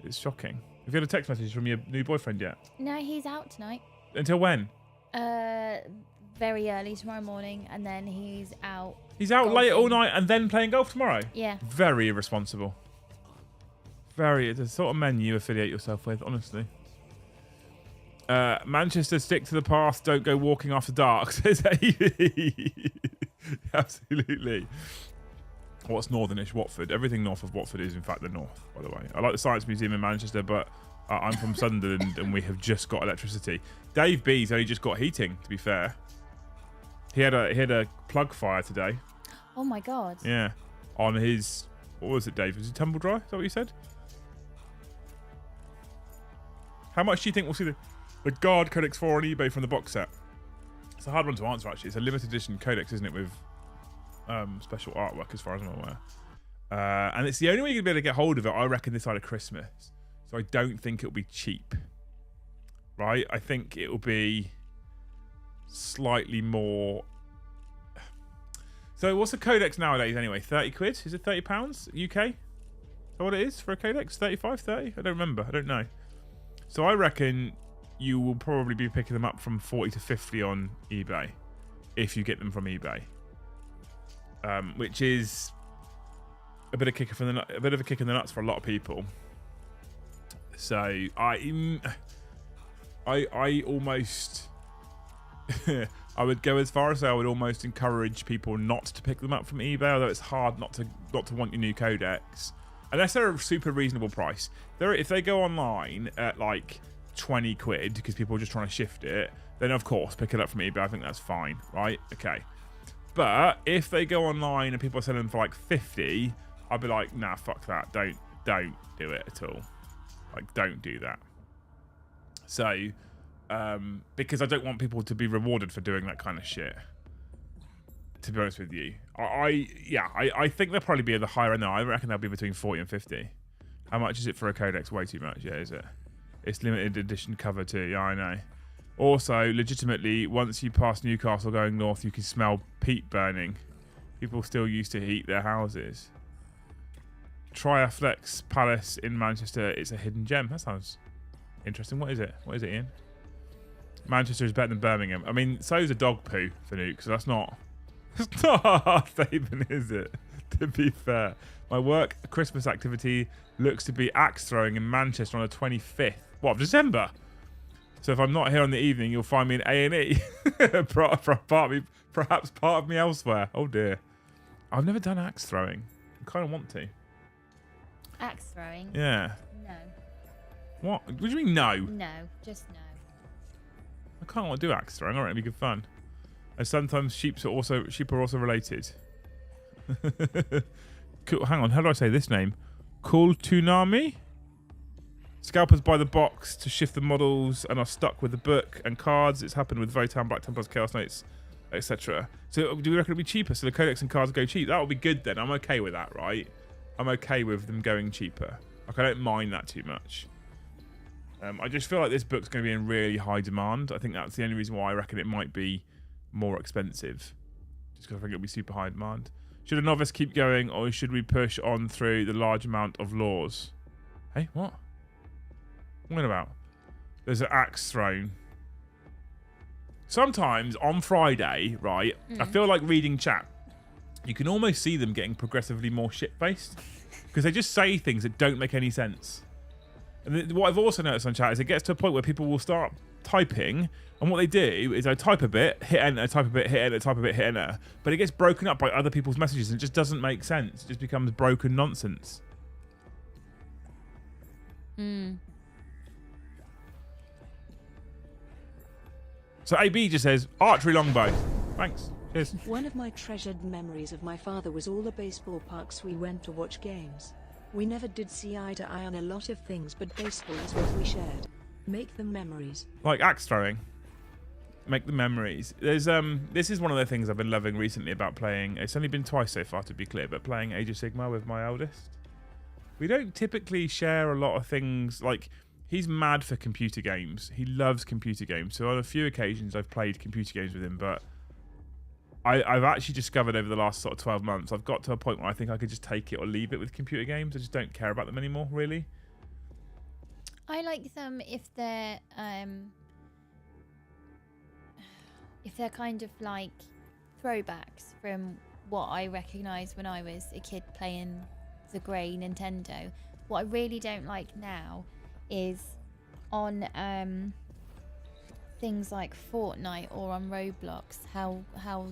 It's shocking. Have you had a text message from your new boyfriend yet? No, he's out tonight. Until when? Very early tomorrow morning, and then he's out. He's out golfing late all night and then playing golf tomorrow? Yeah. Very irresponsible. Very. The sort of men you affiliate yourself with, honestly. Manchester, stick to the path. Don't go walking after dark, says Amy. Absolutely. What's northern-ish Watford? Everything north of Watford is, in fact, the north, by the way. I like the Science Museum in Manchester, but I'm from Sunderland and we have just got electricity. Dave B's only just got heating, to be fair. He had a plug fire today. Oh, my God. Yeah. On his... What was it, Dave? Was it tumble dry? Is that what you said? How much do you think we'll see the Guard Codex 4 on eBay from the box set? It's a hard one to answer, actually. It's a limited edition codex, isn't it, with special artwork, as far as I'm aware. And it's the only way you're going to be able to get hold of it, I reckon, this side of Christmas. So I don't think it'll be cheap. Right? I think it'll be slightly more... So what's a codex nowadays, anyway? 30 quid? Is it 30 pounds? UK? Is that what it is for a codex? 35, 30? I don't remember. I don't know. So I reckon you will probably be picking them up from 40 to 50 on eBay if you get them from eBay, which is a bit of a kick in the nuts for a lot of people. So I almost I would go as far as say I would almost encourage people not to pick them up from eBay, although it's hard not to want your new codex. Unless they're a super reasonable price. If they go online at like 20 quid because people are just trying to shift it, then of course pick it up from eBay. I think that's fine, right? Okay. But if they go online and people are selling them for like 50, I'd be like, nah, fuck that. Don't do it at all. Like, don't do that. So, because I don't want people to be rewarded for doing that kind of shit. To be honest with you, I think they'll probably be at the higher end. I reckon they'll be between 40 and 50. How much is it for a codex? Way too much. Yeah, is it? It's limited edition cover too. Yeah, I know. Also, legitimately, once you pass Newcastle going north, you can smell peat burning. People still used to heat their houses. Triaflex Palace in Manchester. It's a hidden gem. That sounds interesting. What is it? What is it, Ian? Manchester is better than Birmingham. I mean, so's a dog poo for Nuke, so that's not... It's not a hard statement, is it? To be fair. My work Christmas activity looks to be axe throwing in Manchester on the 25th. What, of December? So if I'm not here on the evening, you'll find me in A&E. Perhaps part of me elsewhere. Oh dear. I've never done axe throwing. I kind of want to. Axe throwing? Yeah. No. What? What do you mean no? No, just no. I can't want to do axe throwing. Alright, it'd be good fun. And sometimes sheep are also related. Cool, hang on, how do I say this name? Kultunami? Scalpers buy the box to shift the models and are stuck with the book and cards. It's happened with Votan, Black Templars, Chaos Knights, etc. So do we reckon it'll be cheaper? So the codex and cards go cheap. That will be good then. I'm okay with that, right? I'm okay with them going cheaper. Like, I don't mind that too much. I just feel like this book's going to be in really high demand. I think that's the only reason why I reckon it might be more expensive. Just because I think it'll be super high demand. Should a novice keep going, or should we push on through the large amount of laws? Hey, what? What about? There's an axe thrown. Sometimes on Friday, right, I feel like reading chat. You can almost see them getting progressively more shit-faced because they just say things that don't make any sense. And what I've also noticed on chat is it gets to a point where people will start typing, and what they do is they type a bit, hit enter, type a bit, hit enter, type a bit, hit enter, but it gets broken up by other people's messages and it just doesn't make sense. It just becomes broken nonsense. So AB just says, archery longbow. Thanks. Cheers. One of my treasured memories of my father was all the baseball parks we went to watch games. We never did see eye to eye on a lot of things, but baseball is what we shared. Make them memories. Like axe throwing. Make the memories. There's this is one of the things I've been loving recently about playing. It's only been twice so far, to be clear, but playing Age of Sigmar with my eldest. We don't typically share a lot of things. Like, he's mad for computer games. He loves computer games. So on a few occasions I've played computer games with him, but I've actually discovered over the last sort of 12 months, I've got to a point where I think I could just take it or leave it with computer games. I just don't care about them anymore, really. I like them if they're kind of like throwbacks from what I recognised when I was a kid playing the grey Nintendo. What I really don't like now is on things like Fortnite or on Roblox, how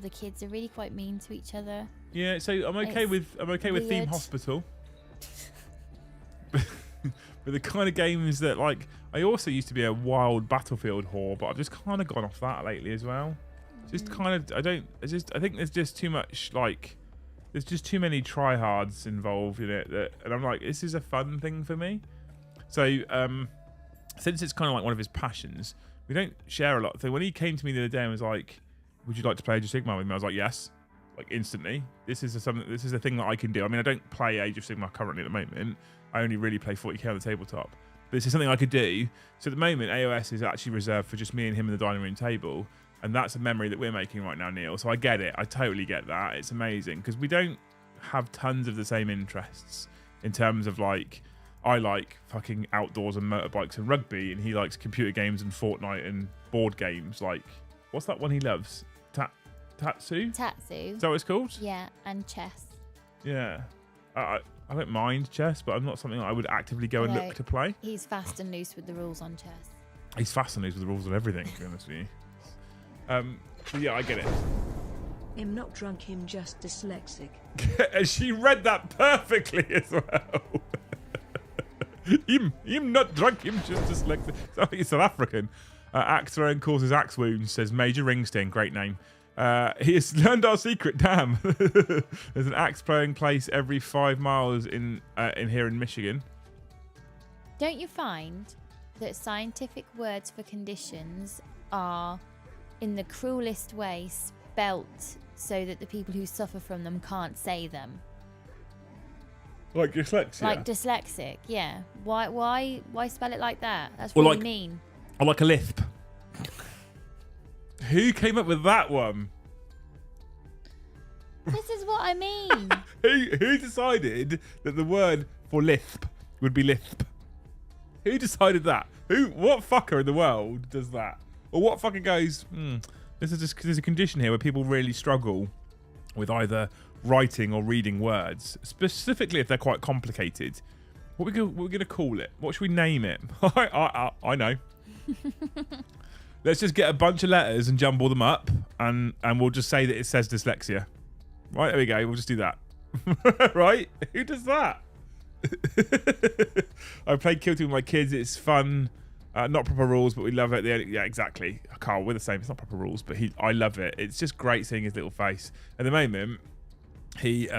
the kids are really quite mean to each other. Yeah, so I'm okay with Theme Hospital. But the kind of games that, like, I also used to be a wild Battlefield whore, but I've just kind of gone off that lately as well. Just kind of, I think there's just too much, like, there's just too many tryhards involved in it, and I'm like, this is a fun thing for me. So, since it's kind of like one of his passions, we don't share a lot. So when he came to me the other day and was like, would you like to play Age of Sigmar with me? I was like, yes, like instantly. This is a thing that I can do. I mean, I don't play Age of Sigmar currently at the moment. I only really play 40k on the tabletop. But this is something I could do. So at the moment, AOS is actually reserved for just me and him in the dining room table. And that's a memory that we're making right now, Neil. So I get it. I totally get that. It's amazing. Because we don't have tons of the same interests in terms of, like, I like fucking outdoors and motorbikes and rugby, and he likes computer games and Fortnite and board games. Like, what's that one he loves? Tatsu? Tatsu. Is that what it's called? Yeah, and chess. Yeah. I don't mind chess, but I'm not something I would actively go and look to play. He's fast and loose with the rules on chess. He's fast and loose with the rules on everything, to be honest with you. So yeah, I get it. I'm not drunk, him just dyslexic. And she read that perfectly as well. him not drunk, him just dyslexic. So he's South African. Axe throwing causes axe wounds, says Major Ringsting. Great name. He has learned our secret. Damn. There's an axe throwing place every 5 miles in here in Michigan. Don't you find that scientific words for conditions are, in the cruelest way, spelt so that the people who suffer from them can't say them? Like dyslexia? Like dyslexic, yeah. Why spell it like that? That's really mean. Or like a lisp. Who came up with that one? This is what I mean. Who decided that the word for lisp would be lisp? Who decided that? What fucker in the world does that? Or what fucker goes, there's a condition here where people really struggle with either writing or reading words, specifically if they're quite complicated. What are we going to call it? What should we name it? I know. Let's just get a bunch of letters and jumble them up, and we'll just say that it says dyslexia. Right, there we go. We'll just do that. Right? Who does that? I played Kill Team with my kids. It's fun. Not proper rules, but we love it. Yeah, exactly. Carl, we're the same. It's not proper rules, but I love it. It's just great seeing his little face. At the moment, he's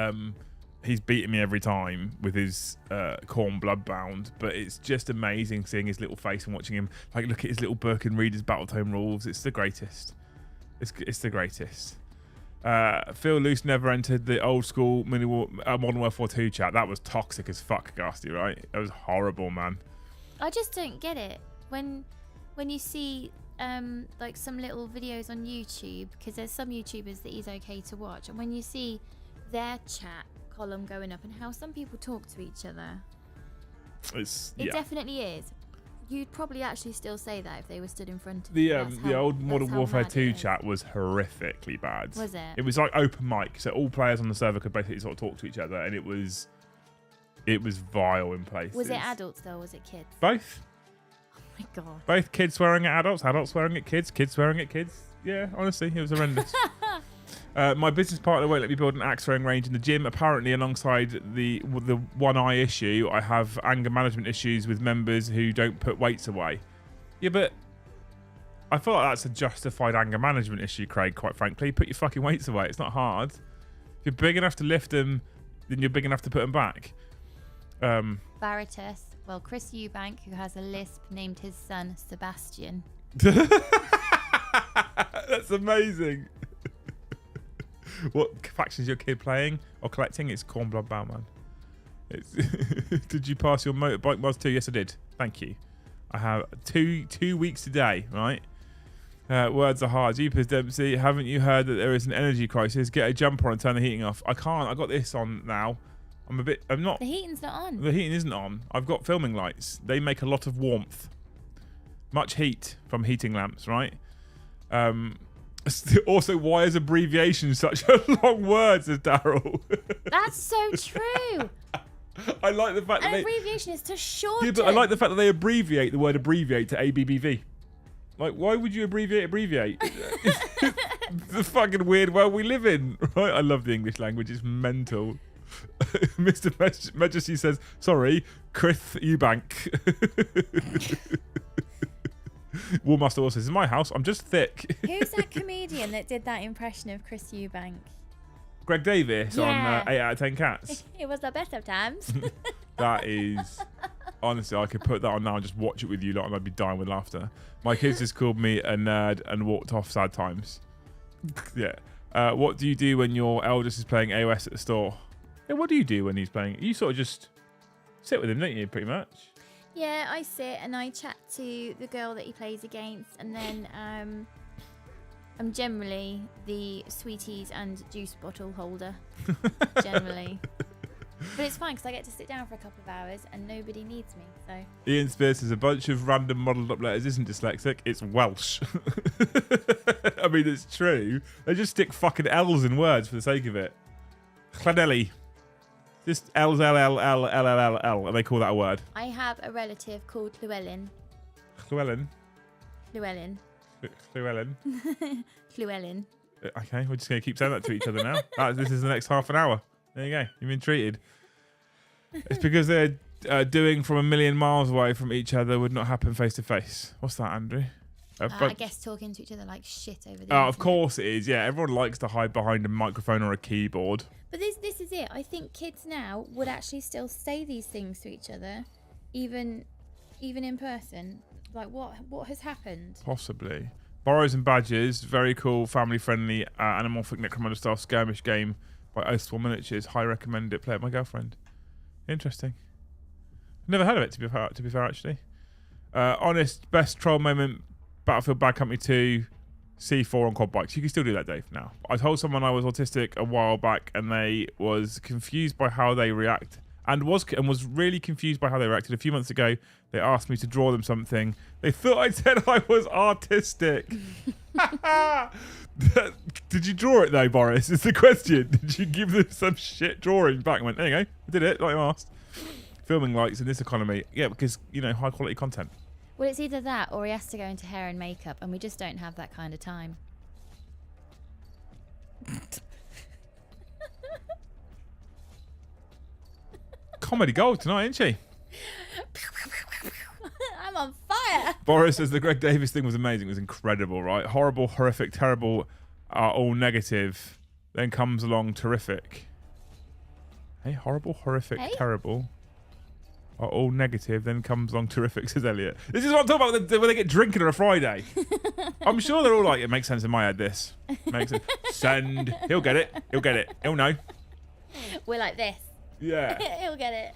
beating me every time with his Khorne Bloodbound, but it's just amazing seeing his little face and watching him like look at his little book and read his Battletome rules. It's the greatest. It's the greatest. Phil Luce never entered the old school Modern Warfare 2 chat. That was toxic as fuck, Ghasty, right? It was horrible, man. I just don't get it when you see like some little videos on YouTube, because there's some YouTubers that is okay to watch, and when you see their chat column going up and how some people talk to each other. It definitely is. You'd probably actually still say that if they were stood in front of the you. the old Modern Warfare 2 chat was horrifically bad. Was it? It was like open mic, so all players on the server could basically sort of talk to each other, and it was vile in places. Was it adults though, or was it kids? Both. Oh my god. Both kids swearing at adults, adults swearing at kids, kids swearing at kids. Yeah, honestly, it was horrendous. My business partner won't let me build an axe throwing range in the gym. Apparently, alongside the one eye issue, I have anger management issues with members who don't put weights away. Yeah, but I feel like that's a justified anger management issue, Craig, quite frankly. Put your fucking weights away. It's not hard. If you're big enough to lift them, then you're big enough to put them back. Veritas. Well, Chris Eubank, who has a lisp, named his son Sebastian. That's amazing. What faction is your kid playing or collecting? It's Cornblood Bowman. Did you pass your motorbike mods too? Yes, I did. Thank you. I have two weeks today, right? Words are hard. Jeepers, Dempsey. Haven't you heard that there is an energy crisis? Get a jumper on and turn the heating off. I can't. I got this on now. I'm not. The heating's not on. The heating isn't on. I've got filming lights. They make a lot of warmth. Much heat from heating lamps, right? Also, why is abbreviation such a long word, says Daryl? That's so true. I like the fact that abbreviation is to shorten. Yeah, but I like the fact that they abbreviate the word abbreviate to ABBV. Like, why would you abbreviate? It's the fucking weird world we live in, right? I love the English language. It's mental. Mr. Majesty says, sorry, Chris Eubank. Warmaster also says, in my house, I'm just thick. Who's that comedian that did that impression of Chris Eubank? Greg Davis on 8 out of 10 Cats. It was the best of times. That is... Honestly, I could put that on now and just watch it with you lot and I'd be dying with laughter. My kids just called me a nerd and walked off sad times. Yeah. What do you do when your eldest is playing AOS at the store? Yeah, what do you do when he's playing? You sort of just sit with him, don't you, pretty much? Yeah, I sit and I chat to the girl that he plays against, and then I'm generally the sweeties and juice bottle holder, generally. But it's fine because I get to sit down for a couple of hours and nobody needs me. So Ian Spears says a bunch of random modelled up letters isn't dyslexic, it's Welsh. I mean, it's true. They just stick fucking L's in words for the sake of it. Clanelli. Just L's, L, and they call that a word. I have a relative called Llewellyn. Llewellyn? Llewellyn. Llewellyn. Llewellyn. Okay, we're just going to keep saying that to each other now. This is the next half an hour. There you go. You've been treated. It's because they're doing from a million miles away from each other would not happen face to face. What's that, Andrew? I guess talking to each other like shit over the of course it is. Yeah, everyone likes to hide behind a microphone or a keyboard. But this is it. I think kids now would actually still say these things to each other, even in person. Like, what has happened? Possibly. Borrows and Badgers, very cool, family-friendly, anamorphic Necromunda-style skirmish game by Oathsworn Miniatures. Highly recommend it. Play it with my girlfriend. Interesting. Never heard of it, to be fair, actually. Honest, best troll moment, Battlefield Bad Company 2, C4 on quad bikes. You can still do that, Dave, now. I told someone I was autistic a while back and they was confused by how they react and was really confused by how they reacted. A few months ago, they asked me to draw them something. They thought I said I was artistic. Did you draw it though, Boris? Is the question. Did you give them some shit drawing back? I went, there you go. I did it, like you asked. Filming lights in this economy. Yeah, because, high quality content. Well, it's either that or he has to go into hair and makeup, and we just don't have that kind of time. Comedy gold tonight, isn't she? I'm on fire. Boris says the Greg Davis thing was amazing. It was incredible, right? Horrible, horrific, terrible are all negative. Then comes along terrific. Hey, horrible, horrific, terrible are all negative. Then comes along terrific, says Elliot. This is what I'm talking about when they get drinking on a Friday. I'm sure they're all like, it makes sense in my head, this. Makes sense. Send. He'll get it. He'll get it. He'll know. We're like this. Yeah. He'll get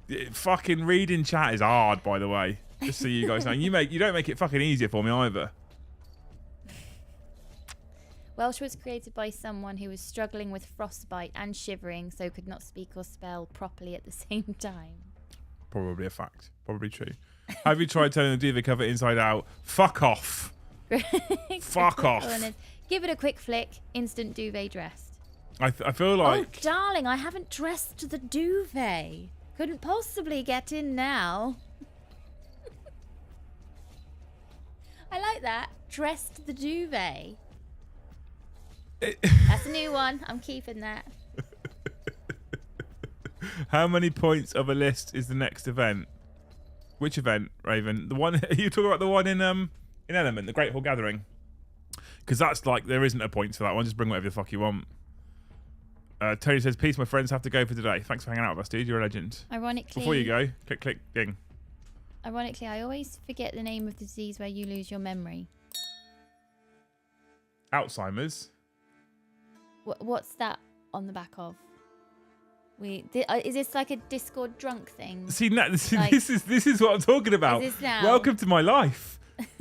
it. Fucking reading chat is hard, by the way. Just so you guys know. You don't make it fucking easier for me either. Welsh was created by someone who was struggling with frostbite and shivering, so could not speak or spell properly at the same time. Probably a fact. Probably true. Have you tried turning the duvet cover inside out? Fuck off. Fuck off. Give it a quick flick. Instant duvet dressed. I feel like... Oh, darling, I haven't dressed the duvet. Couldn't possibly get in now. I like that. Dressed the duvet. That's a new one. I'm keeping that. How many points of a list is the next event? Which event, Raven? The one you talking about? The one in Element, the Great Hall Gathering? Because that's like there isn't a point for that one. Just bring whatever the fuck you want. Tony says, "Peace, my friends. Have to go for today. Thanks for hanging out with us, dude. You're a legend." Ironically, before you go, click, ding. Ironically, I always forget the name of the disease where you lose your memory. Alzheimer's. What's that on the back of? Is this like a Discord drunk thing? See, this is what I'm talking about. Is this now? Welcome to my life.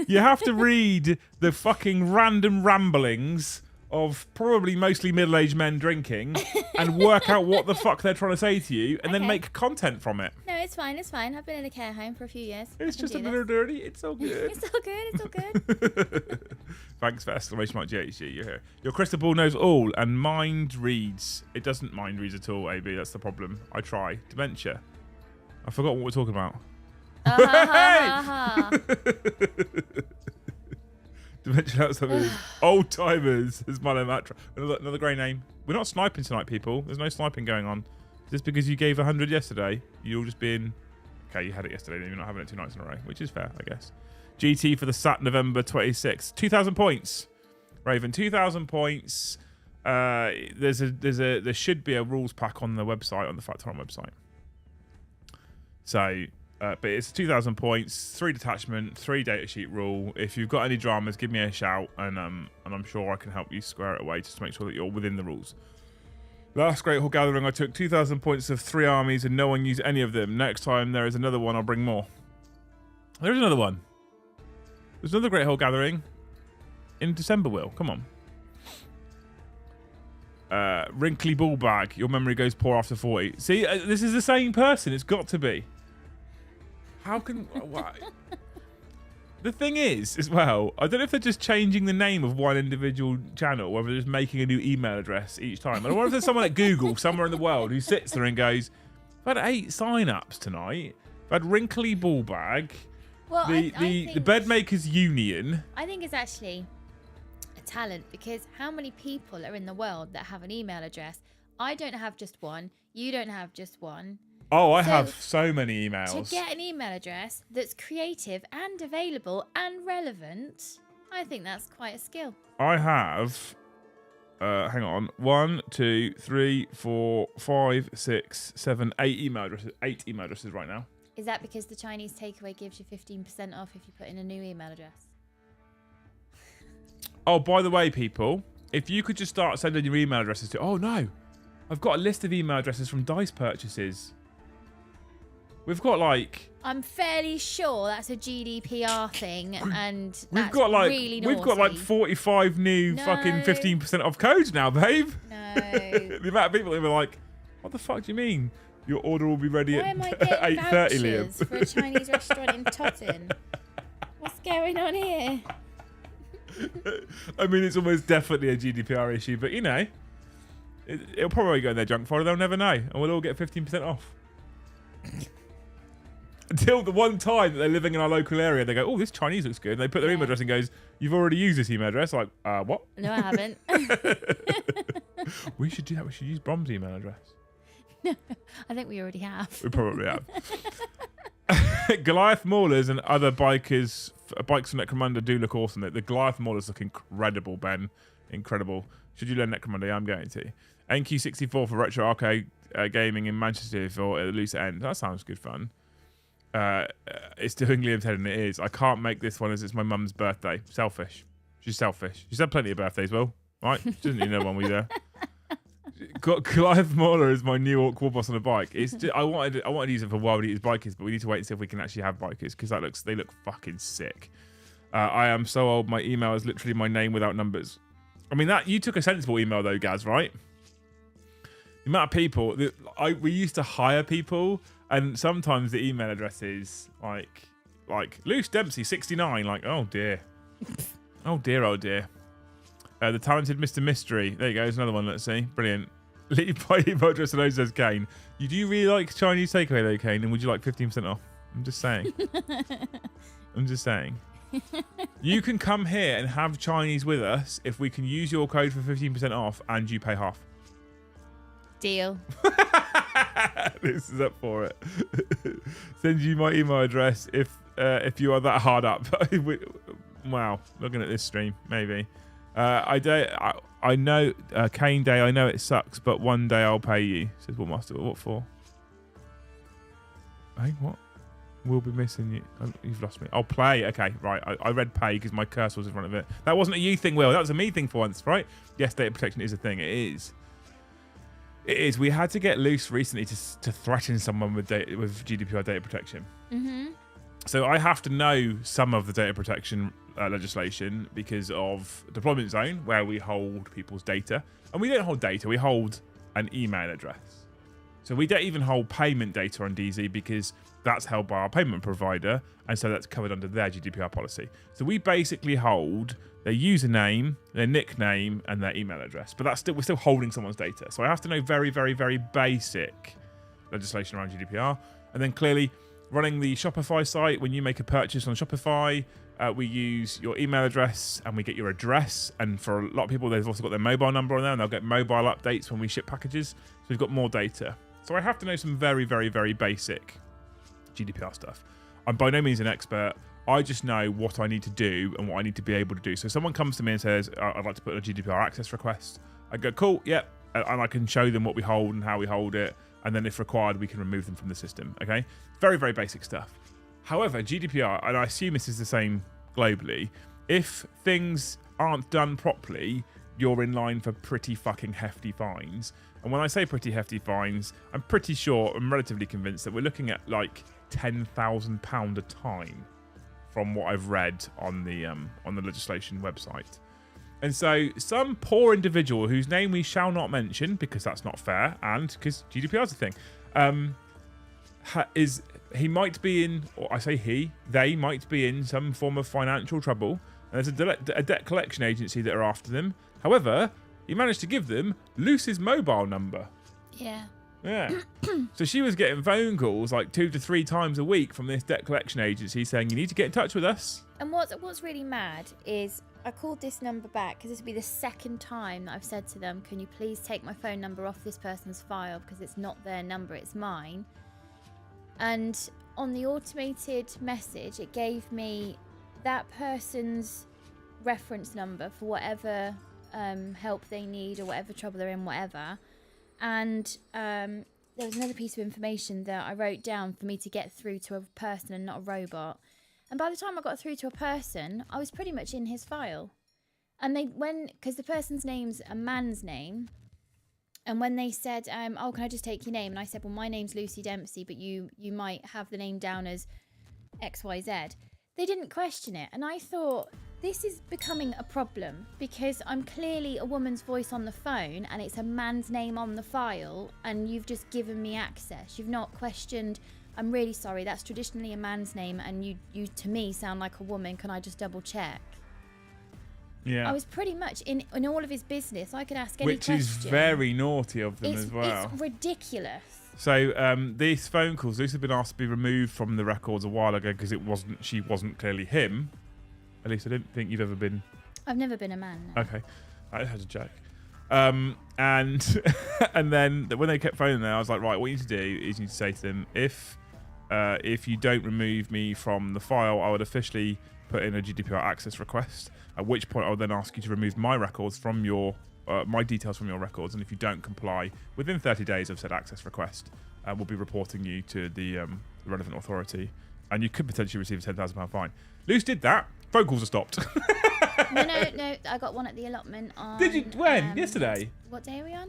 You have to read the fucking random ramblings of probably mostly middle-aged men drinking and work out what the fuck they're trying to say to you and then make content from it. No, it's fine. It's fine. I've been in a care home for a few years. It's just a little dirty. It's all good. It's all good. It's all good. Thanks for exclamation mark GHG. You're here. Your crystal ball knows all and mind reads. It doesn't mind reads at all, AB. That's the problem. I try. Dementia. I forgot what we're talking about. Dementia Alzheimer's. Old timers is Milo Matra. Another great name. We're not sniping tonight, people. There's no sniping going on. Just because you gave 100 yesterday, you're just being... Okay, you had it yesterday, then you're not having it 2 nights in a row, which is fair, I guess. GT for the SAT November 26th. 2,000 points. Raven, 2,000 points. There should be a rules pack on the website, on the Factoron website. So, but it's 2,000 points, 3 detachment, 3 data sheet rule. If you've got any dramas, give me a shout, and I'm sure I can help you square it away just to make sure that you're within the rules. Last Great Hall Gathering, I took 2,000 points of 3 armies, and no one used any of them. Next time there is another one, I'll bring more. There's another one. There's another Great Hall Gathering in December, Will. Come on. Wrinkly ball bag. Your memory goes poor after 40. See, this is the same person. It's got to be. How can... Why? The thing is, as well, I don't know if they're just changing the name of one individual channel, or whether they're just making a new email address each time. I wonder if there's someone at Google somewhere in the world who sits there and goes, I've had 8 sign-ups tonight. I've had Wrinkly Ball Bag. Well, the Bedmakers Union. I think it's actually a talent, because how many people are in the world that have an email address? I don't have just one. You don't have just one. Oh, I have so many emails. To get an email address that's creative and available and relevant, I think that's quite a skill. I have, hang on, 1, 2, 3, 4, 5, 6, 7, 8 email addresses. 8 email addresses right now. Is that because the Chinese takeaway gives you 15% off if you put in a new email address? Oh, by the way, people, if you could just start sending your email addresses to... Oh, no. I've got a list of email addresses from Dice purchases. We've got like... I'm fairly sure that's a GDPR thing, and we've got like really naughty. We've got like 45 new fucking 15% off codes now, babe. No. The amount of people who were like, what the fuck do you mean? Your order will be ready at 8:30, Liam. For a Chinese restaurant in Totten. What's going on here? I mean, it's almost definitely a GDPR issue, but you know, it'll probably go in their junk folder. They'll never know, and we'll all get 15% off. Until the one time that they're living in our local area, they go, oh, this Chinese looks good. And they put their email address and goes, you've already used this email address. Like, what? No, I haven't. We should do that. We should use Brom's email address. No, I think we already have. We probably have. Goliath Maulers and other bikes from Necromunda do look awesome. The Goliath Maulers look incredible, Ben. Incredible. Should you learn Necromunda? Yeah, I'm going to. NQ64 for Retro Arcade Gaming in Manchester for a loose end. That sounds good fun. It's doing Liam's head, and it is. I can't make this one as it's my mum's birthday. Selfish. She's selfish. She's had plenty of birthdays, Will. Right? She doesn't need no one with her. Goliath Mauler is my new quad boss on a bike. It's just, I wanted to use it for Wild Eaters bikers, but we need to wait and see if we can actually have bikers, because they look fucking sick. I am so old. My email is literally my name without numbers. I mean, that you took a sensible email though, Gaz, right? The amount of people we used to hire people, and sometimes the email address is like Luce Dempsey 69. Like, oh dear, oh dear, oh dear. The talented Mr. Mystery. There you go. There's another one. Let's see. Brilliant. Leave by email address and says Kane. You do really like Chinese takeaway though, Kane, and would you like 15% off? I'm just saying. I'm just saying. You can come here and have Chinese with us if we can use your code for 15% off and you pay half. Deal. This is up for it. Send you my email address if you are that hard up. Wow, looking at this stream, maybe. I know Kane Day. I know it sucks, but one day I'll pay you. Says what for? Hey, what? We'll be missing you. Oh, you've lost me. I'll play. Okay, right. I read pay because my cursor was in front of it. That wasn't a you thing, Will. That was a me thing for once, right? Yes, data protection is a thing. It is. It is. We had to get loose recently to threaten someone with GDPR data protection. Mm-hmm. So I have to know some of the data protection legislation because of deployment zone, where we hold people's data. And we don't hold data. We hold an email address. So we don't even hold payment data on DZ because that's held by our payment provider, and so that's covered under their GDPR policy. So we basically hold their username, their nickname, and their email address. But we're still holding someone's data. So I have to know very, very, very basic legislation around GDPR. And then clearly running the Shopify site, when you make a purchase on Shopify, we use your email address and we get your address. And for a lot of people, they've also got their mobile number on there, and they'll get mobile updates when we ship packages. So we've got more data. So I have to know some very, very, very basic GDPR stuff. I'm by no means an expert. I just know what I need to do and what I need to be able to do. So someone comes to me and says, I'd like to put a GDPR access request. I go, cool, yep. And I can show them what we hold and how we hold it. And then if required, we can remove them from the system. Okay. Very, very basic stuff. However, GDPR, and I assume this is the same globally, if things aren't done properly, you're in line for pretty fucking hefty fines. And when I say pretty hefty fines, I'm pretty sure, I'm relatively convinced that we're looking at like £10,000 a time from what I've read on the legislation website. And so some poor individual whose name we shall not mention because that's not fair and because GDPR is a thing, he might be in, or I say they might be in some form of financial trouble. And there's a debt collection agency that are after them. However, he managed to give them Luce's mobile number. Yeah. Yeah. So she was getting phone calls like 2 to 3 times a week from this debt collection agency saying, you need to get in touch with us. And what's really mad is I called this number back because this will be the second time that I've said to them, can you please take my phone number off this person's file because it's not their number, it's mine. And on the automated message, it gave me that person's reference number for whatever help they need or whatever trouble they're in, whatever. And there was another piece of information that I wrote down for me to get through to a person and not a robot. And by the time I got through to a person, I was pretty much in his file. And because the person's name's a man's name, and when they said, oh, can I just take your name? And I said, well, my name's Lucy Dempsey, but you might have the name down as XYZ. They didn't question it. And I thought, this is becoming a problem because I'm clearly a woman's voice on the phone and it's a man's name on the file and you've just given me access. You've not questioned, I'm really sorry, that's traditionally a man's name and you to me sound like a woman. Can I just double check? Yeah. I was pretty much in all of his business. I could ask any question. Which is very naughty of them as well. It's ridiculous. So these phone calls, these have been asked to be removed from the records a while ago because she wasn't clearly him. At least I don't think you've ever been. I've never been a man. No. Okay, I had a joke. And then when they kept phoning there, I was like, right, what you need to do is you need to say to them, if you don't remove me from the file, I would officially put in a GDPR access request. At which point, I would then ask you to remove my records from your my details from your records. And if you don't comply within 30 days of said access request, we'll be reporting you to the relevant authority, and you could potentially receive a £10,000 fine. Luce did that. Phone calls are stopped. No. I got one at the allotment on... Did you? When? Yesterday? What day are we on?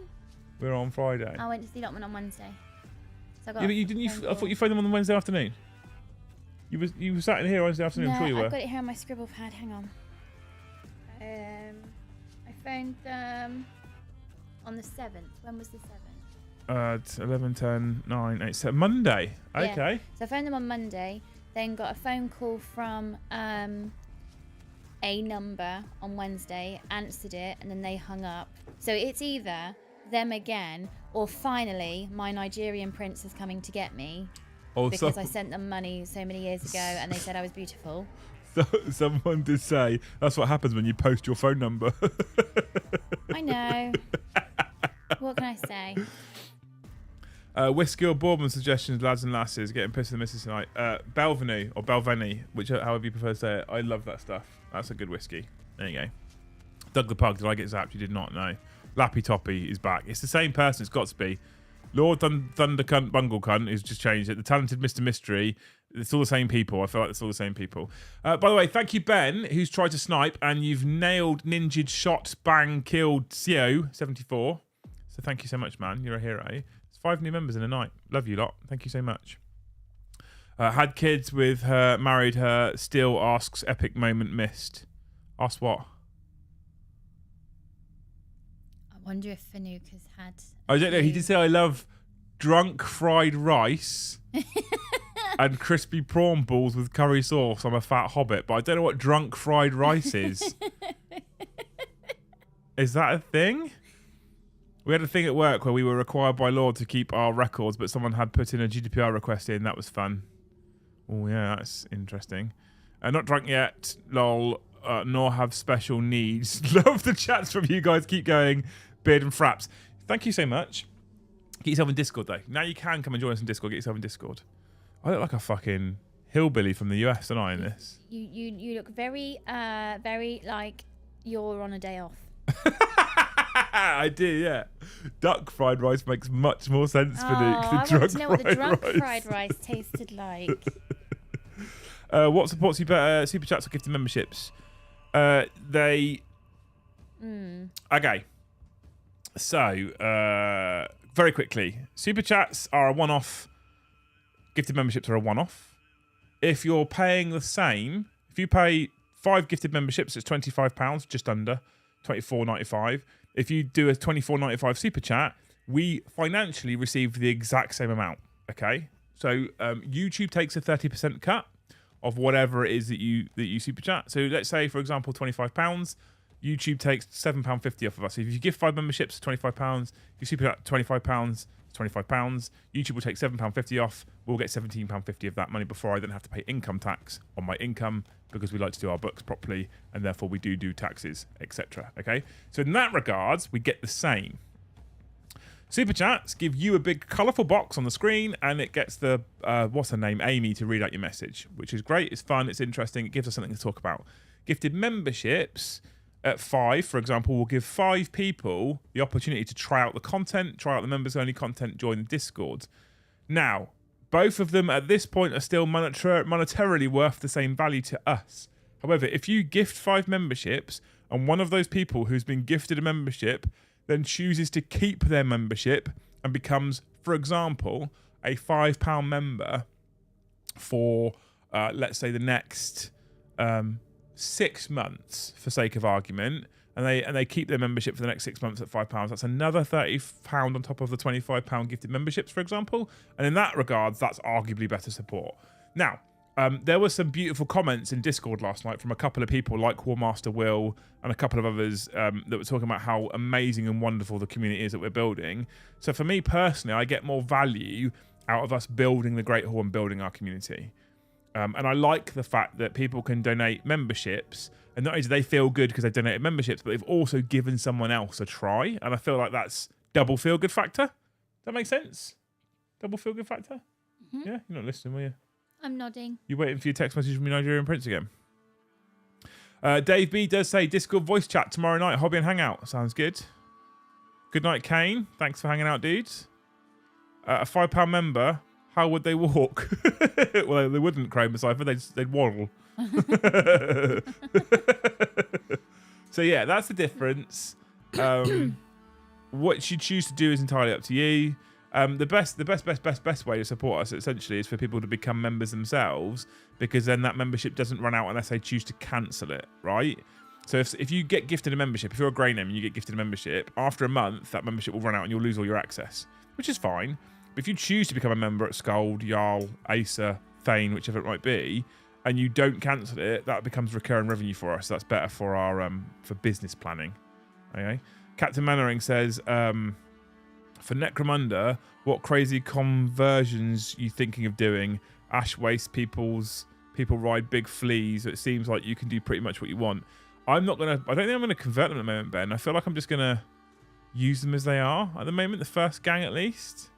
We're on Friday. I went to the allotment on Wednesday. So I got I thought you phoned them on the Wednesday afternoon. You were sat in here Wednesday afternoon. No, I'm sure you were. I've got it here on my scribble pad. Hang on. I phoned them on the 7th. When was the 7th? 11, 10, 9, 8, 7. Monday. Yeah. Okay. So I phoned them on Monday, then got a phone call from a number on Wednesday, answered it, and then they hung up. So it's either them again, or finally my Nigerian prince is coming to get me because I sent them money so many years ago and they said I was beautiful. So, someone did say that's what happens when you post your phone number. I know. What can I say? Whiskey or bourbon suggestions, lads and lasses. Getting pissed in the missus tonight. Belvenu or Belveni, however you prefer to say it. I love that stuff. That's a good whiskey. There you go. Doug the Pug, did I get zapped? You did not know. Lappy Toppy is back. It's the same person. It's got to be. Lord Thunder Cunt Bungle Cunt, who's just changed it. The Talented Mr. Mystery. It's all the same people. I feel like it's all the same people. By the way, thank you, Ben, who's tried to snipe, and you've nailed, ninja'd, shot, bang, killed Sio74. So thank you so much, man. You're a hero. It's 5 new members in a night. Love you lot. Thank you so much. Had kids with her, married her, still asks epic moment missed. Ask what? I wonder if Fanuc has had... I don't know. He did say I love drunk fried rice and crispy prawn balls with curry sauce. I'm a fat hobbit, but I don't know what drunk fried rice is. Is that a thing? We had a thing at work where we were required by law to keep our records, but someone had put in a GDPR request in. That was fun. Oh, yeah, that's interesting. Not drunk yet, lol, nor have special needs. Love the chats from you guys. Keep going. Beard and fraps. Thank you so much. Get yourself in Discord, though. Now you can come and join us in Discord. Get yourself in Discord. I look like a fucking hillbilly from the US, don't I, in this? You look very, very like you're on a day off. I do, yeah. Duck fried rice makes much more sense for me. I want to know what the drunk fried rice tasted like. What supports you better? Super chats or gifted memberships? Okay. So, very quickly, super chats are a one-off. Gifted memberships are a one-off. If you're paying the same, if you pay 5 gifted memberships, it's £25, just under £24.95. If you do a £24.95 super chat, we financially receive the exact same amount. Okay, so YouTube takes a 30% cut of whatever it is that you super chat. So let's say, for example, £25. YouTube takes £7.50 off of us. So if you give 5 memberships, £25. If you super chat £25, it's £25. YouTube will take £7.50 off. We'll get £17.50 of that money before I then have to pay income tax on my income, because we like to do our books properly, and therefore we do taxes, etc. Okay, so in that regards, we get the same. Super chats give you a big colourful box on the screen, and it gets the what's her name, Amy, to read out your message, which is great. It's fun. It's interesting. It gives us something to talk about. Gifted memberships at 5, for example, will give 5 people the opportunity to try out the content, try out the members-only content, join the Discord. Now, both of them at this point are still monetarily worth the same value to us. However, if you gift 5 memberships and one of those people who's been gifted a membership then chooses to keep their membership and becomes, for example, a £5 member for, let's say, the next 6 months, for sake of argument, and they keep their membership for the next 6 months at £5, that's another £30 on top of the £25 gifted memberships, for example. And in that regards, that's arguably better support. Now, there were some beautiful comments in Discord last night from a couple of people like Warmaster Will and a couple of others that were talking about how amazing and wonderful the community is that we're building. So for me personally, I get more value out of us building the Great Hall and building our community. And I like the fact that people can donate memberships, and not only do they feel good because they've donated memberships, but they've also given someone else a try. And I feel like that's double feel good factor. Does that make sense? Double feel good factor? Mm-hmm. Yeah, you're not listening, were you? I'm nodding. You waiting for your text message from your Nigerian prince again? Dave B does say Discord voice chat tomorrow night, hobby and hangout. Sounds good. Good night, Kane. Thanks for hanging out, dudes. A £5 member. How would they walk? Well, they wouldn't, Chroma Cypher. They'd waddle. So yeah, that's the difference. What you choose to do is entirely up to you. The best way to support us essentially is for people to become members themselves, because then that membership doesn't run out unless they choose to cancel it, right? So if you get gifted a membership, if you're a grey name and you get gifted a membership, after a month, that membership will run out and you'll lose all your access, which is fine. But if you choose to become a member at Skald, Jarl, Acer, Thane, whichever it might be, and you don't cancel it, that becomes recurring revenue for us. That's better for our for business planning. Okay. Captain Mannering says, for Necromunda, what crazy conversions you thinking of doing? Ash waste people ride big fleas. It seems like you can do pretty much what you want. I don't think I'm gonna convert them at the moment, Ben. I feel like I'm just gonna use them as they are at the moment, the first gang at least.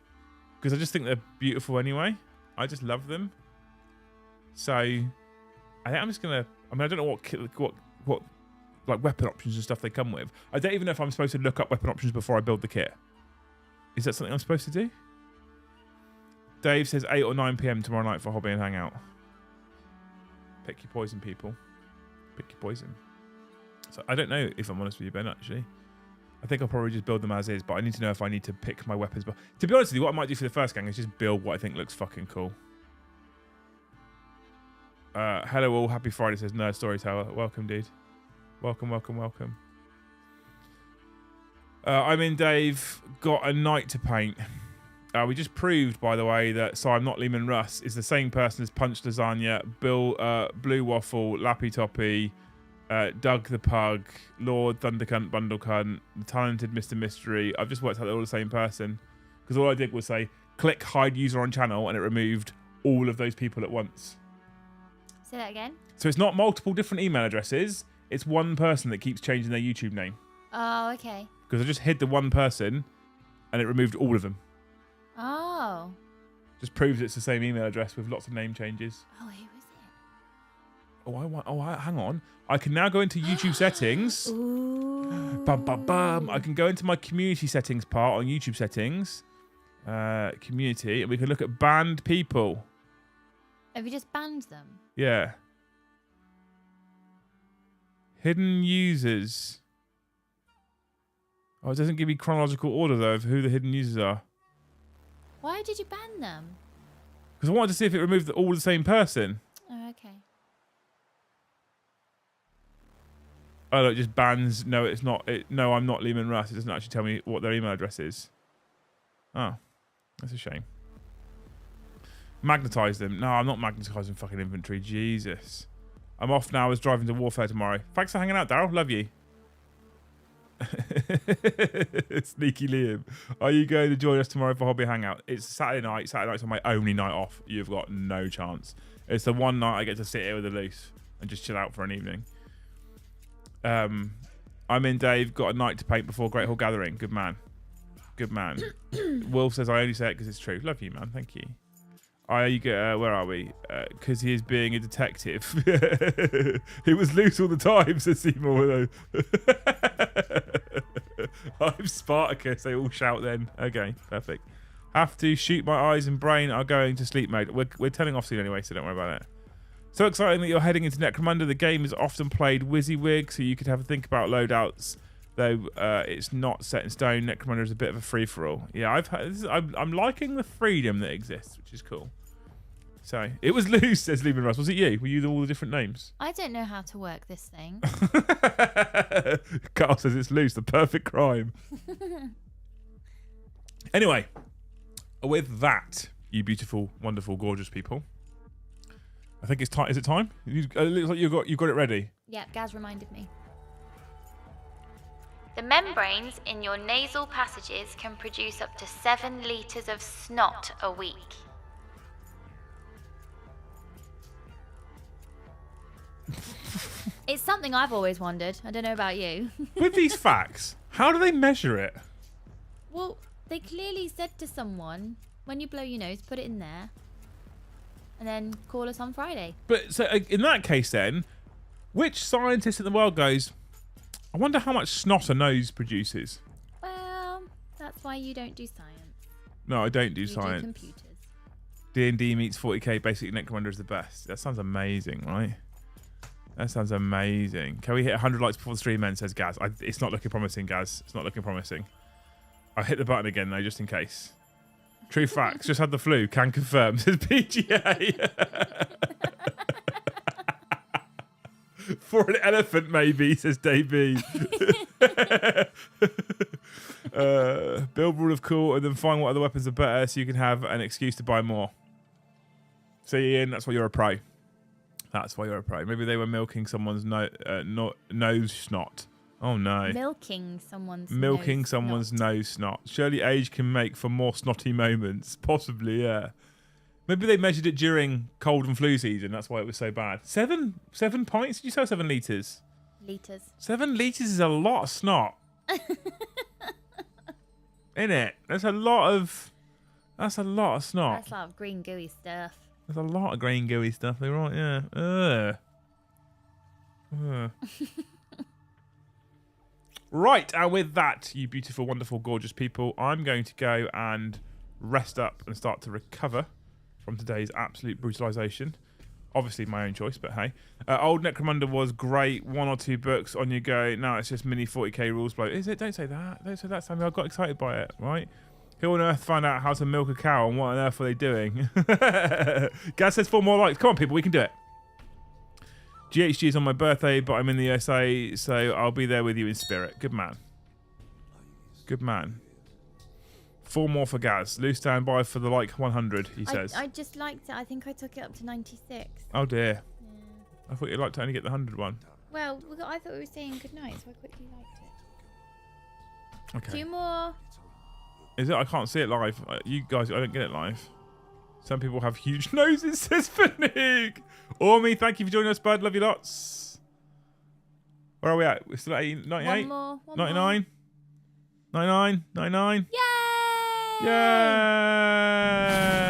Because I just think they're beautiful anyway. I just love them. So I think I'm just gonna. I mean, I don't know what like weapon options and stuff they come with. I don't even know if I'm supposed to look up weapon options before I build the kit. Is that something I'm supposed to do? Dave says 8 or 9 p.m. tomorrow night for hobby and hangout. Pick your poison, people. Pick your poison. So I don't know if I'm honest with you, Ben. Actually, I think I'll probably just build them as is. But I need to know if I need to pick my weapons. But to be honest with you, what I might do for the first gang is just build what I think looks fucking cool. Hello all, happy Friday, says Nerd Storyteller. Welcome, dude. Welcome. I'm in, Dave. Got a knight to paint. We just proved, by the way, that So I'm Not Lehman Russ is the same person as Punch Lasagna, Bill, Blue Waffle, Lappy Toppy, Doug the Pug, Lord Thundercunt, Bundlecunt, the talented Mr. Mystery. I've just worked out they're all the same person. Because all I did was say, click hide user on channel, and it removed all of those people at once. Say that again. So it's not multiple different email addresses. It's one person that keeps changing their YouTube name. Oh, okay. Because I just hid the one person, and it removed all of them. Oh. Just proves it's the same email address with lots of name changes. Oh, who was it? Hang on. I can now go into YouTube settings. Ooh. Bum. I can go into my community settings part on YouTube settings. Community, and we can look at banned people. Have you just banned them? Yeah. Hidden users. Oh, it doesn't give me chronological order though of who the hidden users are. Why did you ban them? Because I wanted to see if it removed all the same person. Oh, okay. Oh, no, it just bans. No, it's not. No, I'm not Lehman Russ. It doesn't actually tell me what their email address is. Oh, that's a shame. Magnetize them. No, I'm not magnetizing fucking inventory. Jesus. I'm off now. I was driving to Warfare tomorrow. Thanks for hanging out, Daryl. Love you. Sneaky Liam. Are you going to join us tomorrow for Hobby Hangout? It's Saturday night. Saturday night's my only night off. You've got no chance. It's the one night I get to sit here with a loose and just chill out for an evening. I'm in, Dave. Got a night to paint before Great Hall Gathering. Good man. Good man. Wolf says I only say it because it's true. Love you, man. Thank you. Where are we? Because he is being a detective. He was loose all the time, says Seymour. I'm Spartacus. They all shout then. Okay, perfect. Have to shoot my eyes and brain are going to sleep mode. We're turning off soon anyway, so don't worry about it. So exciting that you're heading into Necromunda. The game is often played WYSIWYG, so you could have a think about loadouts. Though it's not set in stone. Necromunda is a bit of a free-for-all. Yeah, I'm liking the freedom that exists, which is cool. So, it was loose, says Lehman Russ. Was it you? Were you all the different names? I don't know how to work this thing. Carl says it's loose. The perfect crime. Anyway, with that, you beautiful, wonderful, gorgeous people, I think it's time. Is it time? It looks like you've got it ready. Yep, Gaz reminded me. The membranes in your nasal passages can produce up to 7 litres of snot a week. It's something I've always wondered. I don't know about you. With these facts, how do they measure it? Well, they clearly said to someone, when you blow your nose, put it in there. And then call us on Friday. But so in that case then, which scientist in the world goes, I wonder how much snot a nose produces? Well, that's why you don't do science. No, I don't do you science. Do computers. D&D meets 40k, basically Necromunda is the best. That sounds amazing, right? That sounds amazing. Can we hit 100 likes before the stream ends, says Gaz. It's not looking promising, Gaz. It's not looking promising. I'll hit the button again, though, just in case. True facts. Just had the flu. Can confirm, says PGA. For an elephant, maybe, says Davey. Build rule of cool and then find what other weapons are better so you can have an excuse to buy more. See, Ian, that's why you're a pro. That's why you're a pro. Maybe they were milking someone's nose snot. Oh, no. Milking someone's nose snot. Surely age can make for more snotty moments. Possibly, yeah. Maybe they measured it during cold and flu season. That's why it was so bad. 7 pints? Did you say 7 litres? Litres. 7 litres is a lot of snot. Isn't it? That's a lot of snot. That's a lot of green gooey stuff. There's a lot of green gooey stuff. They're right, yeah. Right, and with that, you beautiful, wonderful, gorgeous people, I'm going to go and rest up and start to recover from today's absolute brutalisation. Obviously my own choice, but hey. Old Necromunda was great. 1 or 2 books on your go. Now it's just mini 40k rules blow. Is it? Don't say that. Don't say that, Sammy. I got excited by it, right? Who on earth found out how to milk a cow and what on earth were they doing? Gaz says 4 more likes. Come on, people. We can do it. GHG is on my birthday, but I'm in the USA, so I'll be there with you in spirit. Good man. Good man. 4 more for Gaz. Loose standby for the 100, he says. I just liked it. I think I took it up to 96. Oh, dear. Yeah. I thought you'd like to only get the 100 one. Well, I thought we were saying goodnight, so I quickly liked it. Okay. 2 more. Is it? I can't see it live. You guys, I don't get it live. Some people have huge noses, says Fanig. Ormy, thank you for joining us, bud. Love you lots. Where are we at? We're still at 98? 1 more. 99? 99? 99? Yay! Yay!